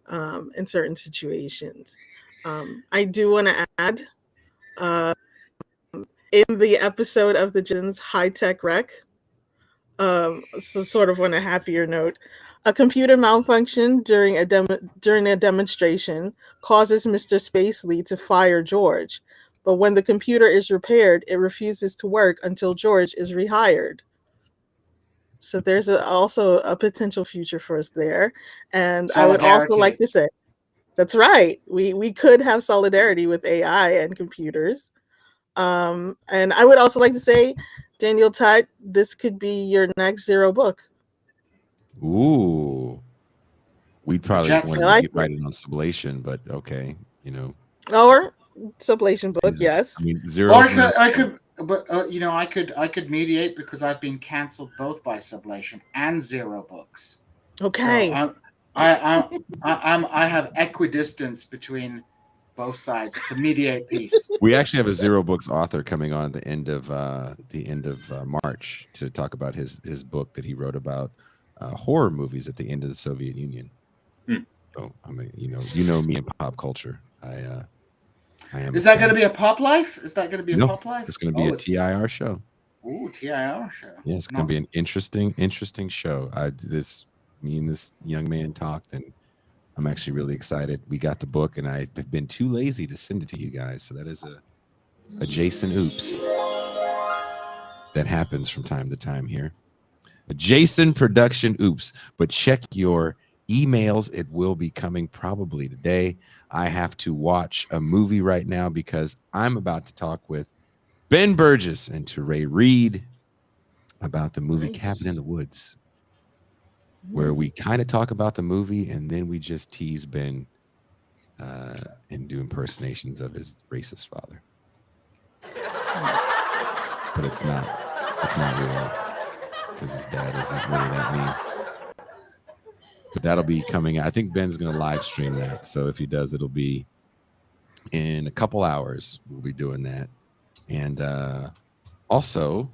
S2: in certain situations. I do want to add, in the episode of the Jins High-Tech Wreck, so sort of on a happier note, a computer malfunction during a demonstration causes Mr. Spacely to fire George. But when the computer is repaired, it refuses to work until George is rehired. So there's also a potential future for us there. And I would also like to say, that's right. We could have solidarity with AI and computers. And I would also like to say, Daniel Tutt, this could be your next Zero book.
S1: Ooh. We'd probably want to write it on Sublation, but okay,
S2: Or Sublation book, yes.
S1: I mean, Zero.
S4: I could mediate because I've been cancelled both by Sublation and Zero books.
S2: Okay.
S4: So I have equidistance between both sides to mediate peace.
S1: We actually have a Zero Books author coming on at the end of March to talk about his book that he wrote about horror movies at the end of the Soviet Union. So I mean, you know me in pop culture. I am.
S4: Is that going to be a Pop Life? Is that going to be a Pop Life?
S1: It's going to be a TIR show.
S4: Ooh, TIR show.
S1: Yeah, it's going to be an interesting show. Me and this young man talked, and I'm actually really excited. We got the book, and I've been too lazy to send it to you guys. So that is a Jason oops that happens from time to time here. A Jason production oops. But check your emails. It will be coming probably today. I have to watch a movie right now because I'm about to talk with Ben Burgess and Teray Reed about the movie Cabin in the Woods, where we kind of talk about the movie and then we just tease Ben and do impersonations of his racist father. But it's not real because his dad isn't really that mean. But that'll be coming. I think Ben's going to live stream that. So if he does, it'll be in a couple hours. We'll be doing that. And also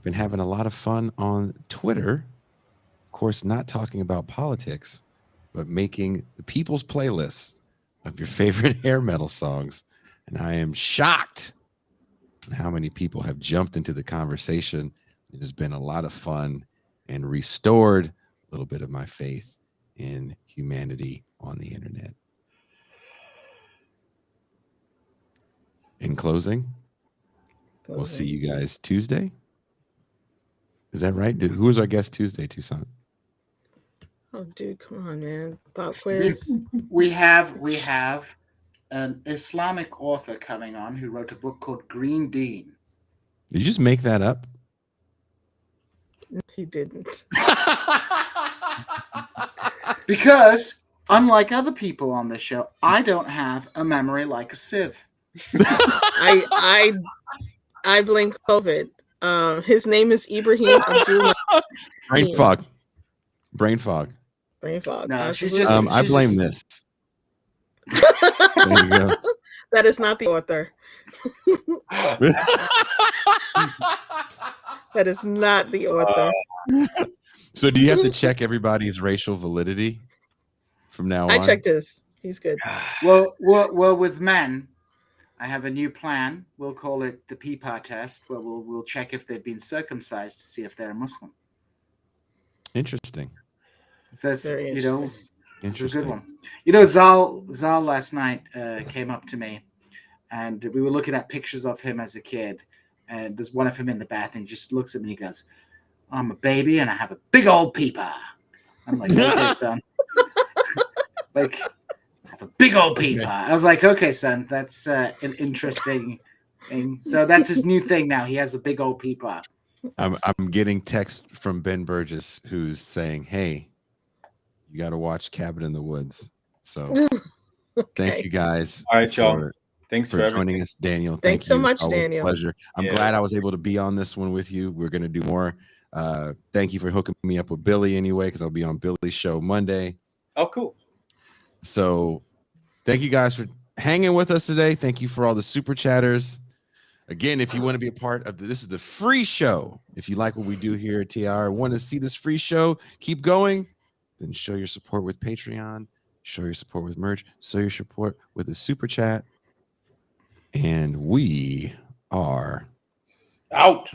S1: been having a lot of fun on Twitter. Of course, not talking about politics, but making the people's playlists of your favorite hair metal songs. And I am shocked at how many people have jumped into the conversation. It has been a lot of fun and restored a little bit of my faith in humanity on the internet. In closing, we'll see you guys Tuesday. Is that right? Who was our guest Tuesday, Toussaint?
S2: Oh, dude, come on, man. Thought quiz.
S4: We have an Islamic author coming on who wrote a book called Green Dean.
S1: Did you just make that up?
S2: He didn't.
S4: Because, unlike other people on this show, I don't have a memory like a sieve.
S2: I blame COVID. His name is Ibrahim Abdullah.
S1: Brain fog.
S4: No, she's
S2: Absolutely.
S4: just.
S1: I blame this. There you go.
S2: That is not the author. That is not the author.
S1: So do you have to check everybody's racial validity from now on?
S2: I checked his. He's good.
S4: Well, with men, I have a new plan. We'll call it the Peepar test, where we'll check if they've been circumcised to see if they're a Muslim.
S1: Interesting.
S4: So that's,
S2: Very
S4: you know, it's a
S1: Interesting.
S4: good one. You know, Zal last night came up to me, and we were looking at pictures of him as a kid, and there's one of him in the bath, and he just looks at me and he goes, "I'm a baby and I have a big old peeper." I'm like, "Okay, son." Like, I have a big old peeper. Okay. I was like, "Okay, son, that's an interesting thing." So that's his new thing now. He has a big old peeper.
S1: I'm getting text from Ben Burgess who's saying, "Hey, you got to watch Cabin in the Woods." So thank you guys.
S5: All right, y'all. Thanks for
S1: joining us, Daniel.
S2: Thanks so much,
S1: Always
S2: Daniel.
S1: A pleasure. I'm glad I was able to be on this one with you. We're going to do more. Thank you for hooking me up with Billy anyway, because I'll be on Billy's show Monday.
S5: Oh, cool.
S1: So thank you guys for hanging with us today. Thank you for all the super chatters. Again, if you want to be a part of this is the free show. If you like what we do here at TR, want to see this free show, keep going, then show your support with Patreon, show your support with merch, show your support with the super chat. And we are
S3: out.